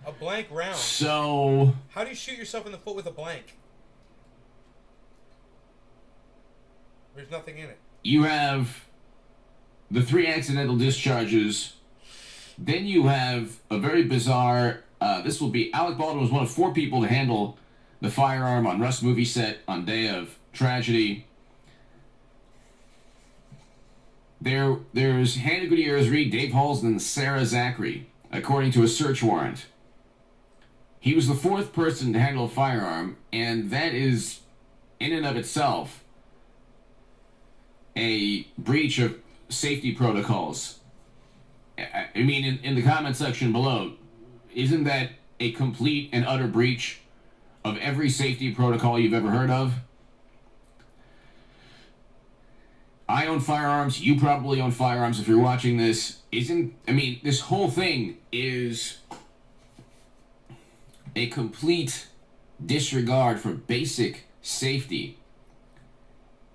A blank round? So... How do you shoot yourself in the foot with a blank? There's nothing in it. You have the 3 accidental discharges. Then you have a very bizarre This will be Alec Baldwin was one of 4 people to handle the firearm on Rust movie set on day of tragedy. There's Hannah Gutierrez Reed, Dave Halls, and Sarah Zachary, according to a search warrant. He was the 4th person to handle a firearm, and that is, in and of itself, a breach of safety protocols. I mean, in the comment section below, isn't that a complete and utter breach of every safety protocol you've ever heard of? I own firearms. You probably own firearms if you're watching this. This whole thing is a complete disregard for basic safety.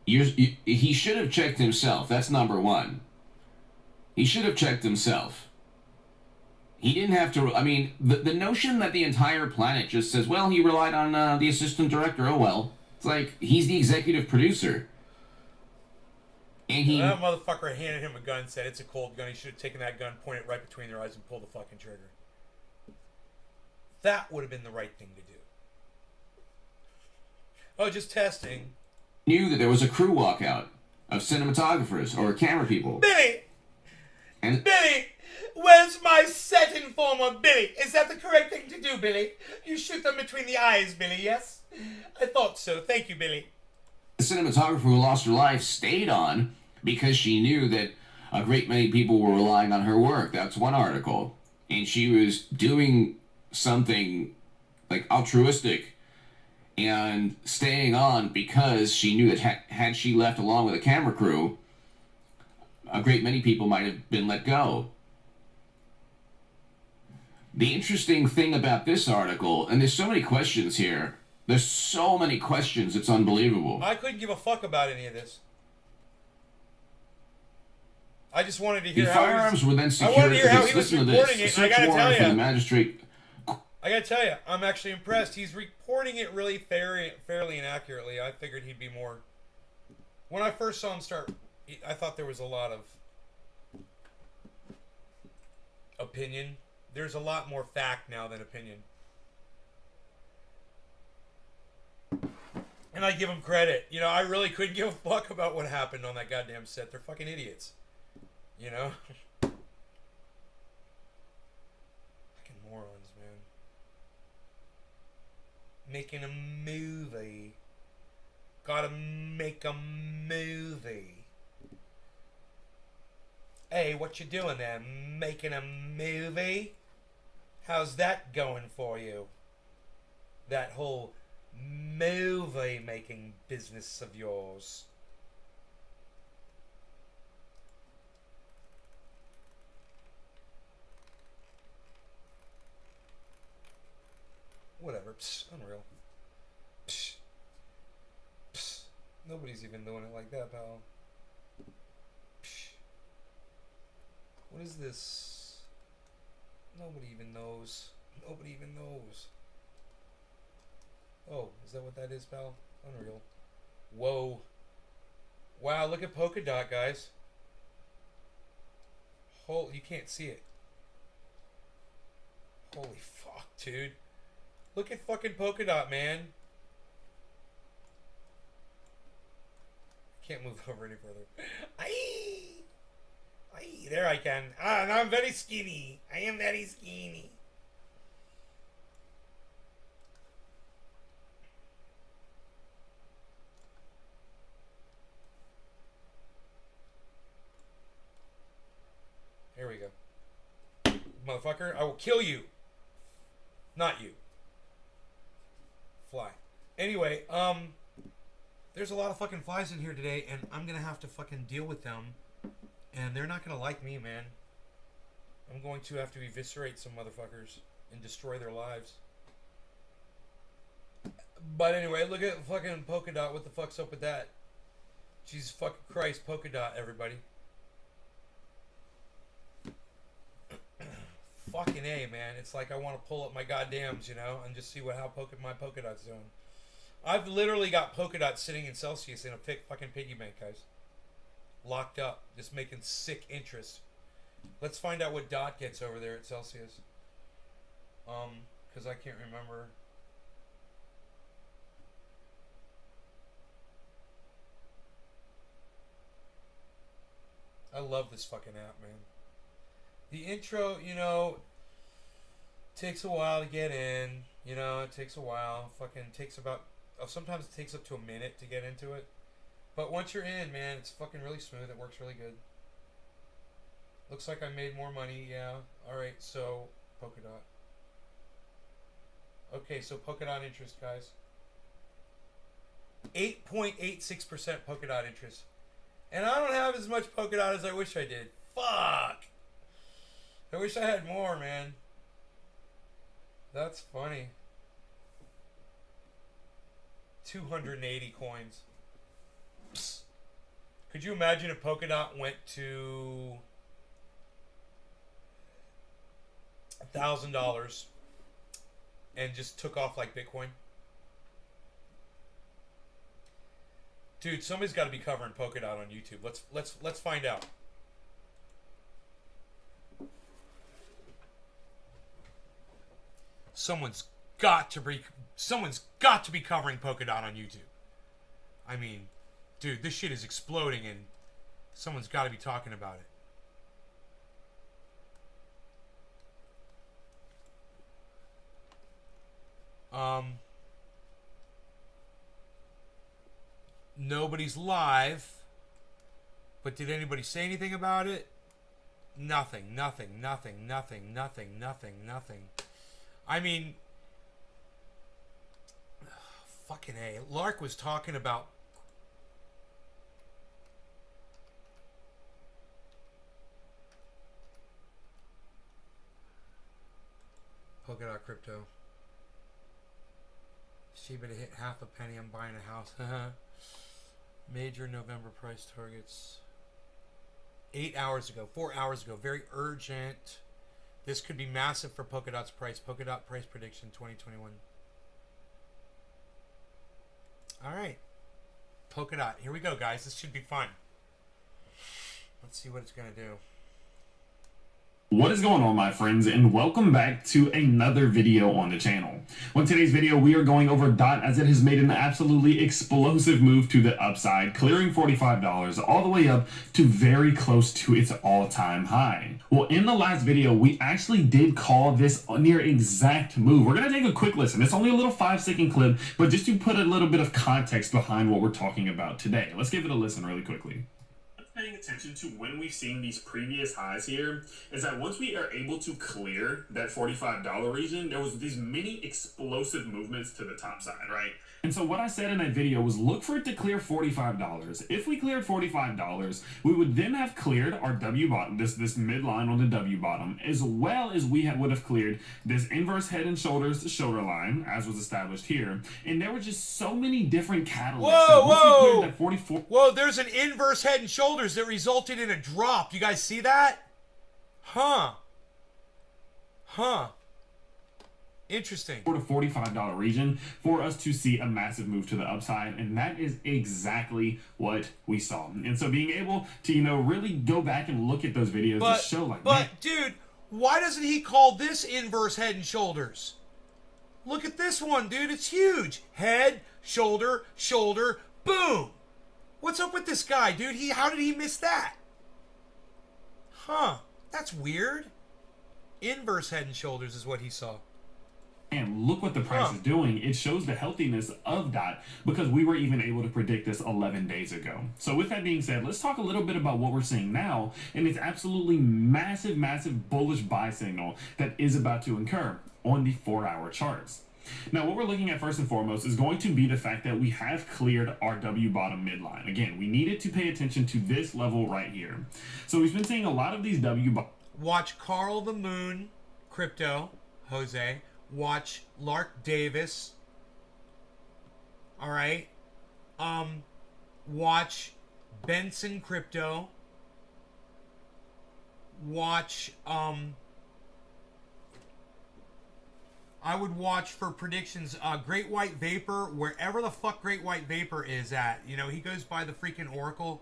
He should have checked himself. That's number one. He should have checked himself. He didn't have to. I mean, the notion that the entire planet just says, well, he relied on the assistant director. Oh, well. It's like, he's the executive producer. And that motherfucker handed him a gun, said it's a cold gun. He should have taken that gun, pointed it right between their eyes, and pulled the fucking trigger. That would have been the right thing to do. Oh, just testing. Knew that there was a crew walkout of cinematographers or camera people. Billy! And Billy! Where's my set informer, Billy? Is that the correct thing to do, Billy? You shoot them between the eyes, Billy, yes? I thought so. Thank you, Billy. the cinematographer who lost her life stayed on because she knew that a great many people were relying on her work. That's one article. And she was doing something like altruistic and staying on because she knew that had she left along with a camera crew, a great many people might have been let go. The interesting thing about this article, and there's so many questions here, there's so many questions, it's unbelievable. I couldn't give a fuck about any of this. I just wanted to hear the how firearms were then I secured. wanted to hear how he was Listen to reporting this. it, and I gotta tell For the you. magistrate. I gotta tell you, I'm actually impressed. He's reporting it really fairly and accurately. I figured he'd be more... When I first saw him start, I thought there was a lot of opinion. There's a lot more fact now than opinion. And I give him credit. You know, I really couldn't give a fuck about what happened on that goddamn set. They're fucking idiots. You know? Fucking morons, man. Making a movie. Gotta make a movie. Hey, what you doing there? Making a movie? How's that going for you? That whole movie making business of yours. Whatever. Psst, unreal. Psst. Psst. Nobody's even doing it like that, pal. Psst. What is this? Nobody even knows. Nobody even knows. Oh, is that what that is, pal? Unreal. Whoa. Wow, look at Polka Dot, guys. You can't see it. Holy fuck, dude. Look at fucking Polka Dot, man. Can't move over any further. Aye! Aye, there I can. Ah, now I'm very skinny. I am very skinny. Here we go. Motherfucker, I will kill you. Not you. Fly. Anyway, there's a lot of fucking flies in here today, and I'm gonna have to fucking deal with them. And they're not gonna like me, man. I'm going to have to eviscerate some motherfuckers and destroy their lives. But anyway, look at fucking Polka Dot. What the fuck's up with that? Jesus fucking Christ, Polka Dot, everybody. Fucking A, man. It's like I want to pull up my goddams, you know, and just see how my Polka Dot's doing. I've literally got Polka Dot sitting in Celsius in a fucking piggy bank, guys. Locked up. Just making sick interest. Let's find out what Dot gets over there at Celsius. Because I can't remember. I love this fucking app, man. The intro, takes a while to get in. It takes a while. Fucking takes about... sometimes it takes up to a minute to get into it. But once you're in, man, it's fucking really smooth. It works really good. Looks like I made more money, yeah. Alright, so Polkadot. Okay, so Polkadot interest, guys. 8.86% Polkadot interest. And I don't have as much Polkadot as I wish I did. Fuck! I wish I had more, man. That's funny. 280 coins. Psst. Could you imagine if Polkadot went to $1,000 and just took off like Bitcoin? Dude, somebody's got to be covering Polkadot on YouTube. Let's find out. Someone's got to be covering Polkadot on YouTube. I mean, dude, this shit is exploding and someone's got to be talking about it. Nobody's live, but did anybody say anything about it? Nothing. I mean, fucking A. Lark was talking about Polkadot crypto. Shiba to hit half a penny, I'm buying a house. Major November price targets. 8 hours ago, 4 hours ago. Very urgent. This could be massive for Polkadot's price. Polkadot price prediction 2021. Alright. Polkadot. Here we go, guys. This should be fun. Let's see what it's going to do. What is going on, my friends, and welcome back to another video on the channel. On today's video, we are going over DOT as it has made an absolutely explosive move to the upside, clearing $45 all the way up to very close to its all-time high. Well, in the last video, we actually did call this near exact move. We're going to take a quick listen. It's only a little 5-second clip, but just to put a little bit of context behind what we're talking about today. Let's give it a listen really quickly. Paying attention to when we've seen these previous highs here is that once we are able to clear that $45 region, there was these mini explosive movements to the top side, right? And so what I said in that video was look for it to clear $45. If we cleared $45, we would then have cleared our W bottom, this midline on the W bottom, as well as we would have cleared this inverse head and shoulders shoulder line, as was established here. And there were just so many different catalysts. Whoa, there's an inverse head and shoulders that resulted in a drop. You guys see that? Huh. Interesting. $4 to $45 region for us to see a massive move to the upside, and that is exactly what we saw. And so being able to, really go back and look at those videos to show like, man, dude, why doesn't he call this inverse head and shoulders? Look at this one, dude. It's huge. Head, shoulder, shoulder, boom. What's up with this guy, dude? How did he miss that? Huh. That's weird. Inverse head and shoulders is what he saw. And look what the price is doing. It shows the healthiness of DOT because we were even able to predict this 11 days ago. So with that being said, let's talk a little bit about what we're seeing now. And it's absolutely massive bullish buy signal that is about to occur on the 4-hour charts. Now, what we're looking at first and foremost is going to be the fact that we have cleared our W bottom midline. Again, we needed to pay attention to this level right here. So we've been seeing a lot of these W bottom. Watch Carl the Moon Crypto, Jose. Watch Lark Davis. All right. Watch Benson Crypto. Watch I would watch for predictions Great White Vapor, wherever the fuck Great White Vapor is at. He goes by the freaking Oracle.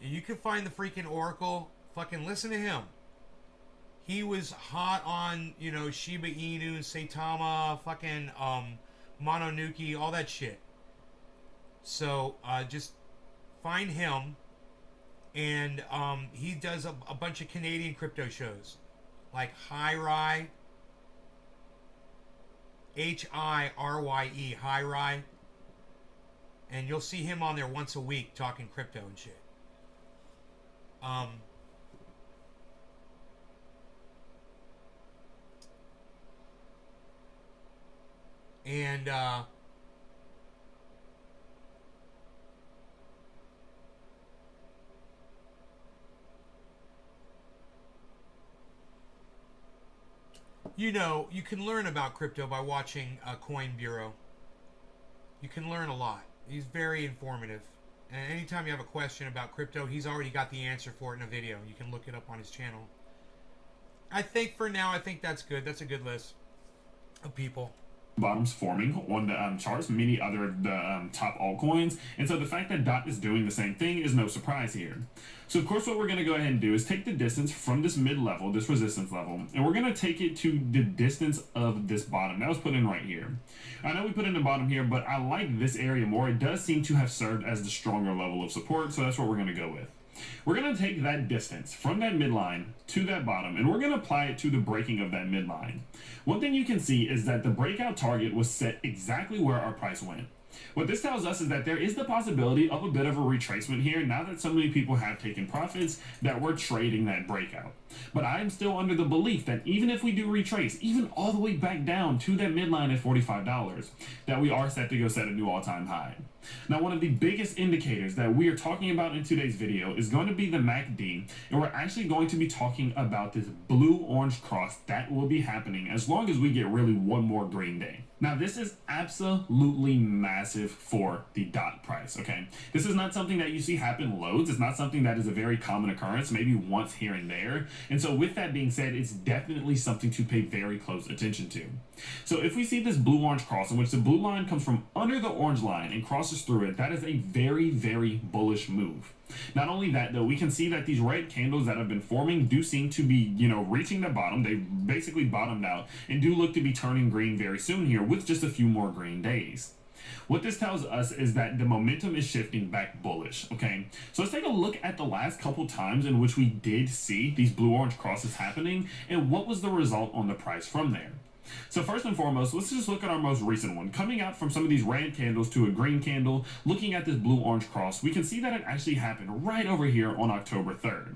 You can find the freaking Oracle. Fucking listen to him. he was hot on, you know, Shiba Inu, Saitama, fucking Mononuki, all that shit. So just find him, and he does a bunch of Canadian crypto shows, like Hirye, Hirye, Hirye, and you'll see him on there once a week talking crypto and shit. And you know, you can learn about crypto by watching Coin Bureau. You can learn a lot. He's very informative. And anytime you have a question about crypto, he's already got the answer for it in a video. You can look it up on his channel. I think for now, I think that's good. That's a good list of people. Bottoms forming on the charts, many other the top altcoins, and so the fact that DOT is doing the same thing is no surprise here. So of course what we're going to go ahead and do is take the distance from this mid level, this resistance level, and we're going to take it to the distance of this bottom that was put in right here. I know we put in the bottom here, but I like this area more. It does seem to have served as the stronger level of support, so that's what we're going to go with. We're going to take that distance from that midline to that bottom, and we're going to apply it to the breaking of that midline. One thing you can see is that the breakout target was set exactly where our price went. What this tells us is that there is the possibility of a bit of a retracement here now that so many people have taken profits that we're trading that breakout. But I'm still under the belief that even if we do retrace, even all the way back down to that midline at $45, that we are set to go set a new all-time high. Now, one of the biggest indicators that we are talking about in today's video is going to be the MACD, and we're actually going to be talking about this blue-orange cross that will be happening as long as we get really one more green day. Now, this is absolutely massive for the DOT price, okay? This is not something that you see happen loads. It's not something that is a very common occurrence, maybe once here and there. And so with that being said, it's definitely something to pay very close attention to. So if we see this blue-orange cross in which the blue line comes from under the orange line and crosses through it, that is a very, very bullish move. Not only that, though, we can see that these red candles that have been forming do seem to be, you know, reaching the bottom. They basically bottomed out and do look to be turning green very soon here with just a few more green days. What this tells us is that the momentum is shifting back bullish, okay? So let's take a look at the last couple times in which we did see these blue-orange crosses happening and what was the result on the price from there. So first and foremost, let's just look at our most recent one. Coming out from some of these red candles to a green candle, looking at this blue-orange cross, we can see that it actually happened right over here on October 3rd.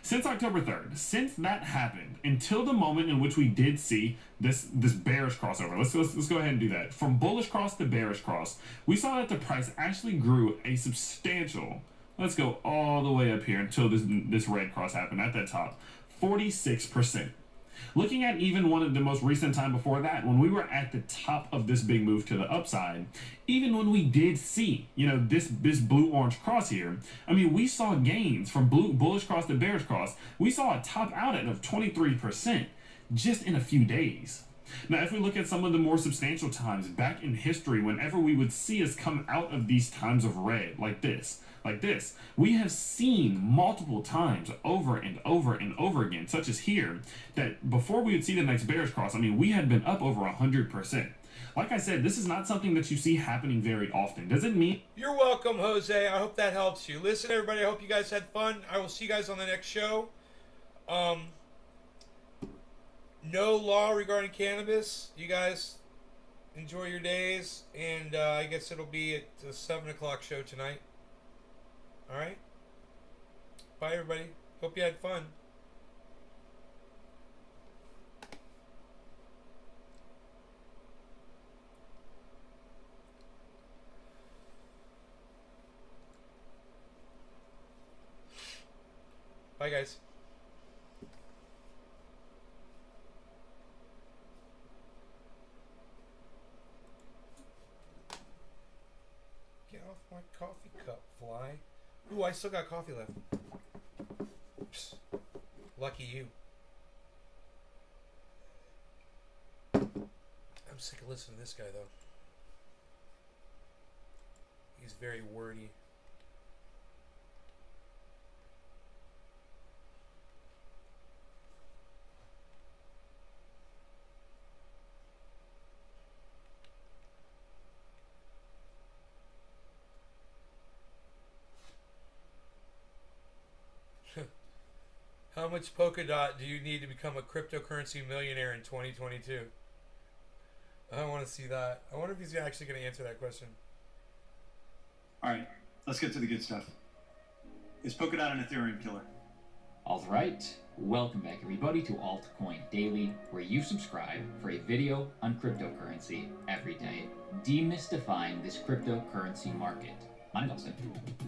Since October 3rd, since that happened, until the moment in which we did see this bearish crossover, let's go ahead and do that. From bullish cross to bearish cross, we saw that the price actually grew a substantial, let's go all the way up here until this red cross happened at that top, 46%. Looking at even one of the most recent time before that, when we were at the top of this big move to the upside, even when we did see, you know, this blue-orange cross here, I mean, we saw gains from bullish cross to bearish cross. We saw a top out at of 23% just in a few days. Now, if we look at some of the more substantial times back in history, whenever we would see us come out of these times of red like this, we have seen multiple times over and over and over again, such as here, that before we would see the next bearish cross, I mean, we had been up over 100%. Like I said, this is not something that you see happening very often. Does it mean... You're welcome, Jose. I hope that helps you. Listen, everybody, I hope you guys had fun. I will see you guys on the next show. No law regarding cannabis. You guys enjoy your days, and I guess it'll be at the 7 o'clock show tonight. All right? Bye, everybody. Hope you had fun. Bye, guys. Get off my coffee cup, fly. Ooh, I still got coffee left. Psst. Lucky you. I'm sick of listening to this guy, though. He's very wordy. How much Polkadot do you need to become a cryptocurrency millionaire in 2022? I want to see that. I wonder if he's actually going to answer that question. All right, let's get to the good stuff. Is Polkadot an Ethereum killer? Alright, welcome back everybody to Altcoin Daily, where you subscribe for a video on cryptocurrency every day, demystifying this cryptocurrency market. My name is Austin.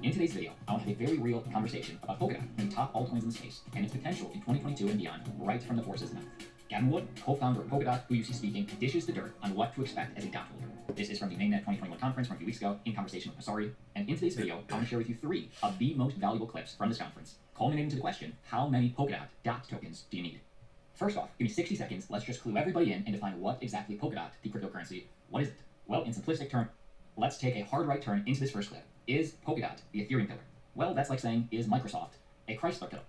In today's video, I want to have a very real conversation about Polkadot and the top altcoins in the space, and its potential in 2022 and beyond, right from the horse's mouth. Gavin Wood, co-founder of Polkadot, who you see speaking, dishes the dirt on what to expect as a dot holder. This is from the Mainnet 2021 conference from a few weeks ago, in conversation with Masari. And in today's video, I want to share with you 3 of the most valuable clips from this conference, culminating to the question, how many Polkadot dot tokens do you need? First off, give me 60 seconds, let's just clue everybody in and define what exactly Polkadot, the cryptocurrency, what is it? Well, in simplistic terms, let's take a hard right turn into this first clip. Is Polkadot the Ethereum killer? Well, that's like saying, is Microsoft a Chrysler killer?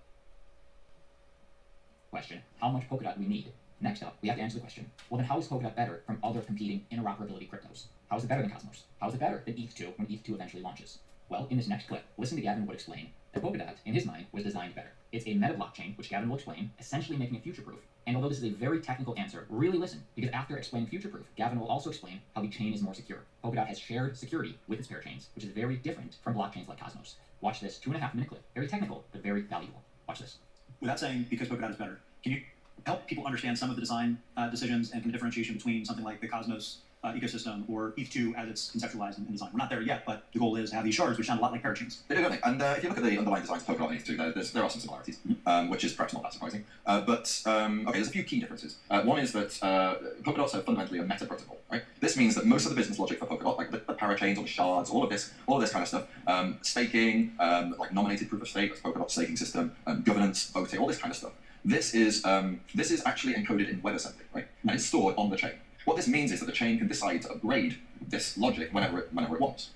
Question, how much Polkadot do we need? Next up, we have to answer the question, well then how is Polkadot better from other competing interoperability cryptos? How is it better than Cosmos? How is it better than ETH2 when ETH2 eventually launches? Well, in this next clip, listen to Gavin Wood explain that Polkadot, in his mind, was designed better. It's a meta blockchain, which Gavin will explain, essentially making it future-proof. And although this is a very technical answer, really listen, because after explaining future-proof, Gavin will also explain how the chain is more secure. Polkadot has shared security with its parachains, which is very different from blockchains like Cosmos. Watch this 2.5-minute clip. Very technical, but very valuable. Watch this. Without saying because Polkadot is better, can you help people understand some of the design decisions and the differentiation between something like the Cosmos ecosystem or ETH2 as it's conceptualized in design? We're not there yet, but the goal is to have these shards, which sound a lot like parachains. They do, don't they? And if you look at the underlying designs of Polkadot and ETH2, there are some similarities, which is perhaps not that surprising. Okay, there's a few key differences. One is that Polkadot's are fundamentally a meta protocol, right? This means that most of the business logic for Polkadot, like the parachains or the shards, all of this kind of stuff, staking, like nominated proof of stake, that's Polkadot's staking system, governance, voting, all this kind of stuff. This is actually encoded in WebAssembly, right? And it's stored on the chain. What this means is that the chain can decide to upgrade this logic whenever it wants.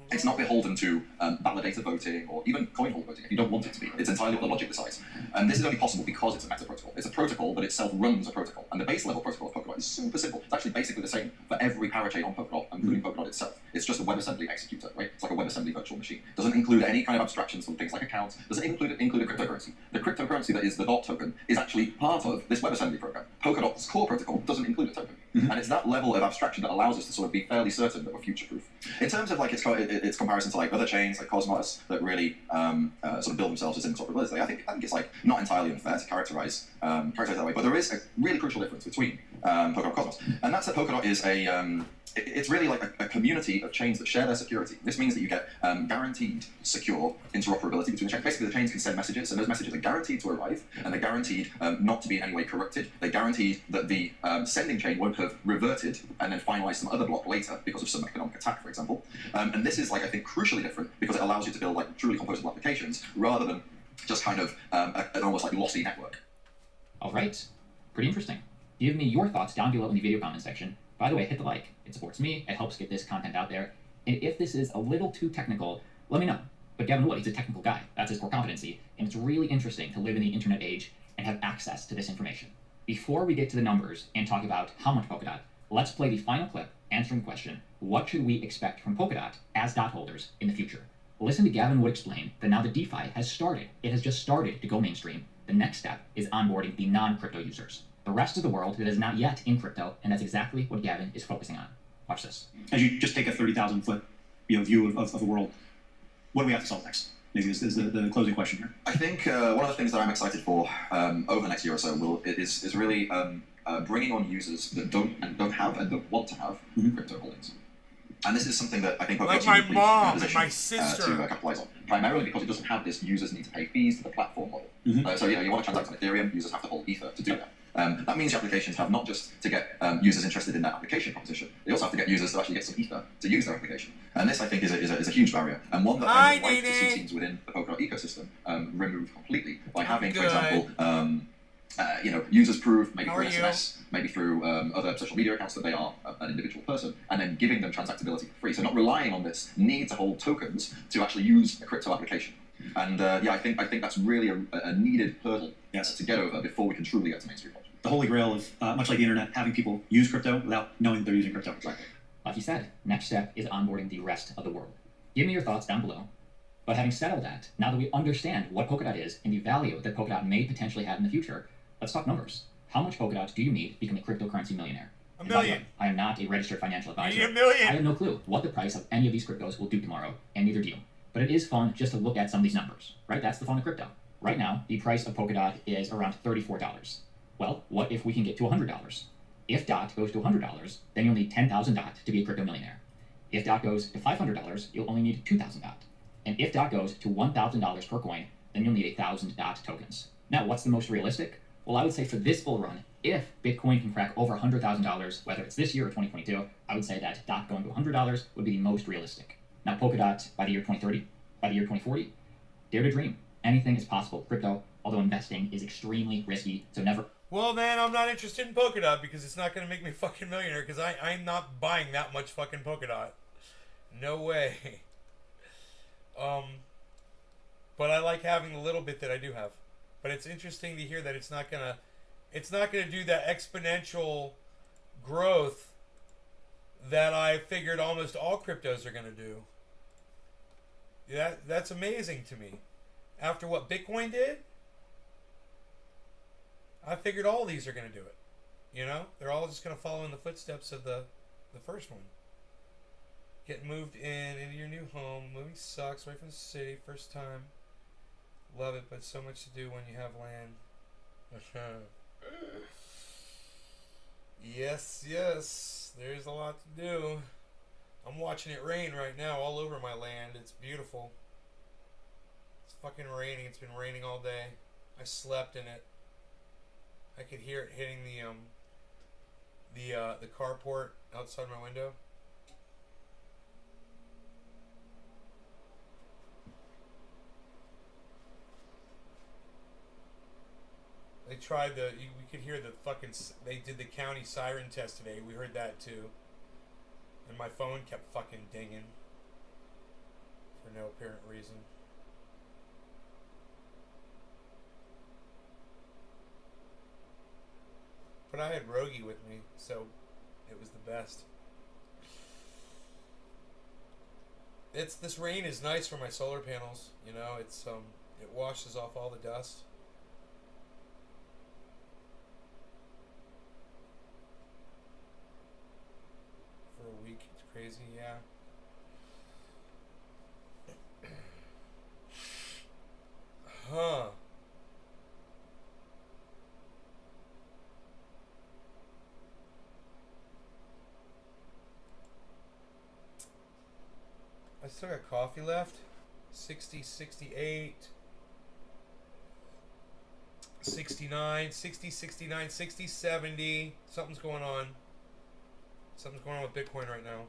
It's not beholden to validator voting or even coin holder voting if you don't want it to be. It's entirely what the logic decides. And this is only possible because it's a meta protocol. It's a protocol that itself runs a protocol. And the base level protocol of Polkadot is super simple. It's actually basically the same for every parachain on Polkadot, including Polkadot itself. It's just a WebAssembly executor, right? It's like a WebAssembly virtual machine. Doesn't include any kind of abstractions from things like accounts. Doesn't include a cryptocurrency. The cryptocurrency that is the DOT token is actually part of this WebAssembly program. Polkadot's core protocol doesn't include a token. And it's that level of abstraction that allows us to sort of be fairly certain that we're future-proof. In terms of like its comparison to like other chains like Cosmos that really sort of build themselves as interoperability, I think it's like not entirely unfair to characterize it that way. But there is a really crucial difference between Polkadot and Cosmos, and that's that Polkadot is it's really like a community of chains that share their security. This means that you get guaranteed secure interoperability between the chains. Basically, the chains can send messages, and those messages are guaranteed to arrive, and they're guaranteed not to be in any way corrupted. They're guaranteed that the sending chain won't have reverted and then finalized some other block later because of some economic attack, for example. And this is, like, I think, crucially different because it allows you to build like truly composable applications rather than just kind of an almost like lossy network. All right, pretty interesting. Give me your thoughts down below in the video comment section. By the way, hit the like. It supports me. It helps get this content out there. And if this is a little too technical, let me know. But Gavin Wood, he's a technical guy. That's his core competency. And it's really interesting to live in the internet age and have access to this information. Before we get to the numbers and talk about how much Polkadot, let's play the final clip answering the question, what should we expect from Polkadot as dot holders in the future? Listen to Gavin Wood explain that now that DeFi has started. It has just started to go mainstream. The next step is onboarding the non-crypto users. The rest of the world that is not yet in crypto, and that's exactly what Gavin is focusing on. Watch this. As you just take a 30,000 foot view of the world, what do we have to solve next? Maybe is the closing question here. I think one of the things that I'm excited for over the next year or so is really bringing on users that don't have and don't want to have crypto holdings. And this is something that I think like my mom and my sister to capitalize on, primarily because it doesn't have this users need to pay fees to the platform model. So you want to transact on Ethereum, users have to hold Ether to do that. That means your applications have not just to get users interested in that application proposition, they also have to get users to actually get some Ether to use their application. And this, I think, is a huge barrier, and one that I would like to see teams within the Polkadot ecosystem remove completely by having, for example, users proof, maybe through SMS, maybe through other social media accounts that they are an individual person, and then giving them transactability for free. So not relying on this need to hold tokens to actually use a crypto application. And I think that's really a needed hurdle to get over before we can truly get to mainstream adoption. The holy grail of, much like the internet, having people use crypto without knowing they're using crypto. Exactly. Like you said, next step is onboarding the rest of the world. Give me your thoughts down below. But having said all that, now that we understand what Polkadot is and the value that Polkadot may potentially have in the future, let's talk numbers. How much Polkadot do you need to become a cryptocurrency millionaire? $1 And by the million. way, I am not a registered financial advisor. $1 million. I have no clue what the price of any of these cryptos will do tomorrow, and neither do you. But it is fun just to look at some of these numbers, right? That's the fun of crypto. Right now, the price of Polkadot is around $34. Well, what if we can get to $100? If DOT goes to $100, then you'll need 10,000 DOT to be a crypto millionaire. If DOT goes to $500, you'll only need 2,000 DOT. And if DOT goes to $1,000 per coin, then you'll need 1,000 DOT tokens. Now, what's the most realistic? Well, I would say for this bull run, if Bitcoin can crack over $100,000, whether it's this year or 2022, I would say that DOT going to $100 would be the most realistic. Now, Polkadot by the year 2030, by the year 2040, dare to dream. Anything is possible with crypto, although investing is extremely risky, so never... Well, then I'm not interested in Polkadot because it's not going to make me fucking millionaire because I'm not buying that much fucking Polkadot. No way. But I like having the little bit that I do have. But it's interesting to hear that it's not gonna do that exponential growth that I figured almost all cryptos are gonna do. That's amazing to me. After what Bitcoin did, I figured all these are gonna do it. You know, they're all just gonna follow in the footsteps of the first one. Getting moved into your new home. Moving sucks. Away from the city. First time. Love it, but so much to do when you have land. Yes. There's a lot to do. I'm watching it rain right now all over my land. It's beautiful. It's fucking raining. It's been raining all day. I slept in it. I could hear it hitting the carport outside my window. They tried we could hear the fucking, they did the county siren test today. We heard that too. And my phone kept fucking dinging. For no apparent reason. But I had Rogie with me, so it was the best. This rain is nice for my solar panels, you know, it washes off all the dust. For a week, it's crazy, yeah. Huh. I still got coffee left. 60, 68, 69, 60, 69, 60, 70. Something's going on. Something's going on with Bitcoin right now.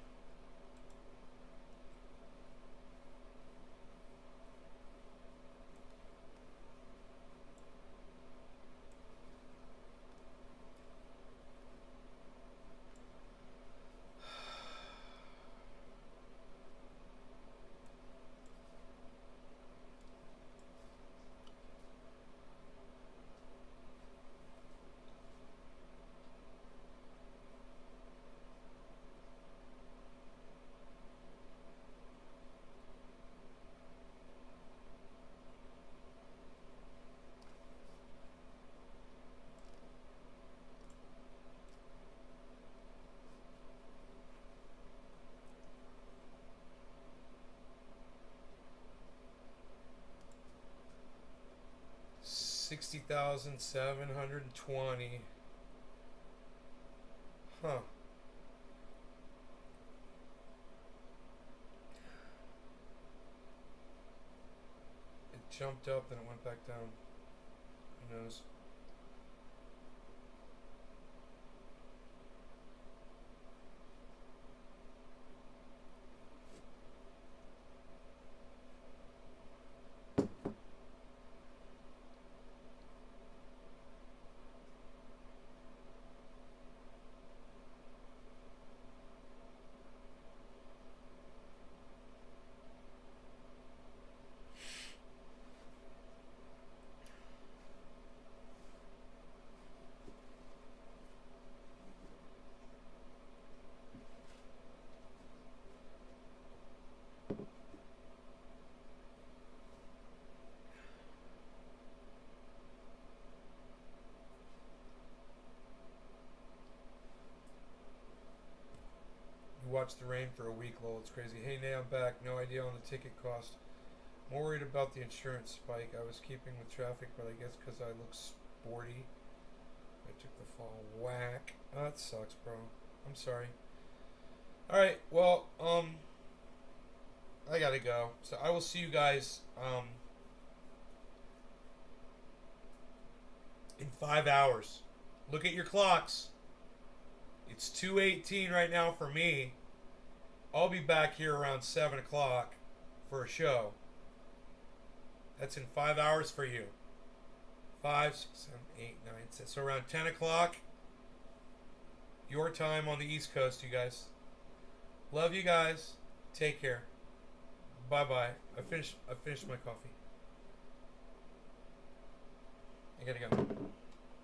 $60,720. Huh. It jumped up, then it went back down. Who knows? who watched the rain for a week, lol. It's crazy. Hey, Nay, I'm back. No idea on the ticket cost. More worried about the insurance spike. I was keeping with traffic, but I guess because I look sporty, I took the fall. Whack. Oh, that sucks, bro. I'm sorry. Alright, well, I gotta go. So I will see you guys, in 5 hours. Look at your clocks. It's 2:18 right now for me. I'll be back here around 7 o'clock for a show. That's in 5 hours for you. 5, 6, 7, 8, 9, 10. So around 10 o'clock, your time on the East Coast, you guys. Love you guys. Take care. Bye-bye. I finished my coffee. I gotta go.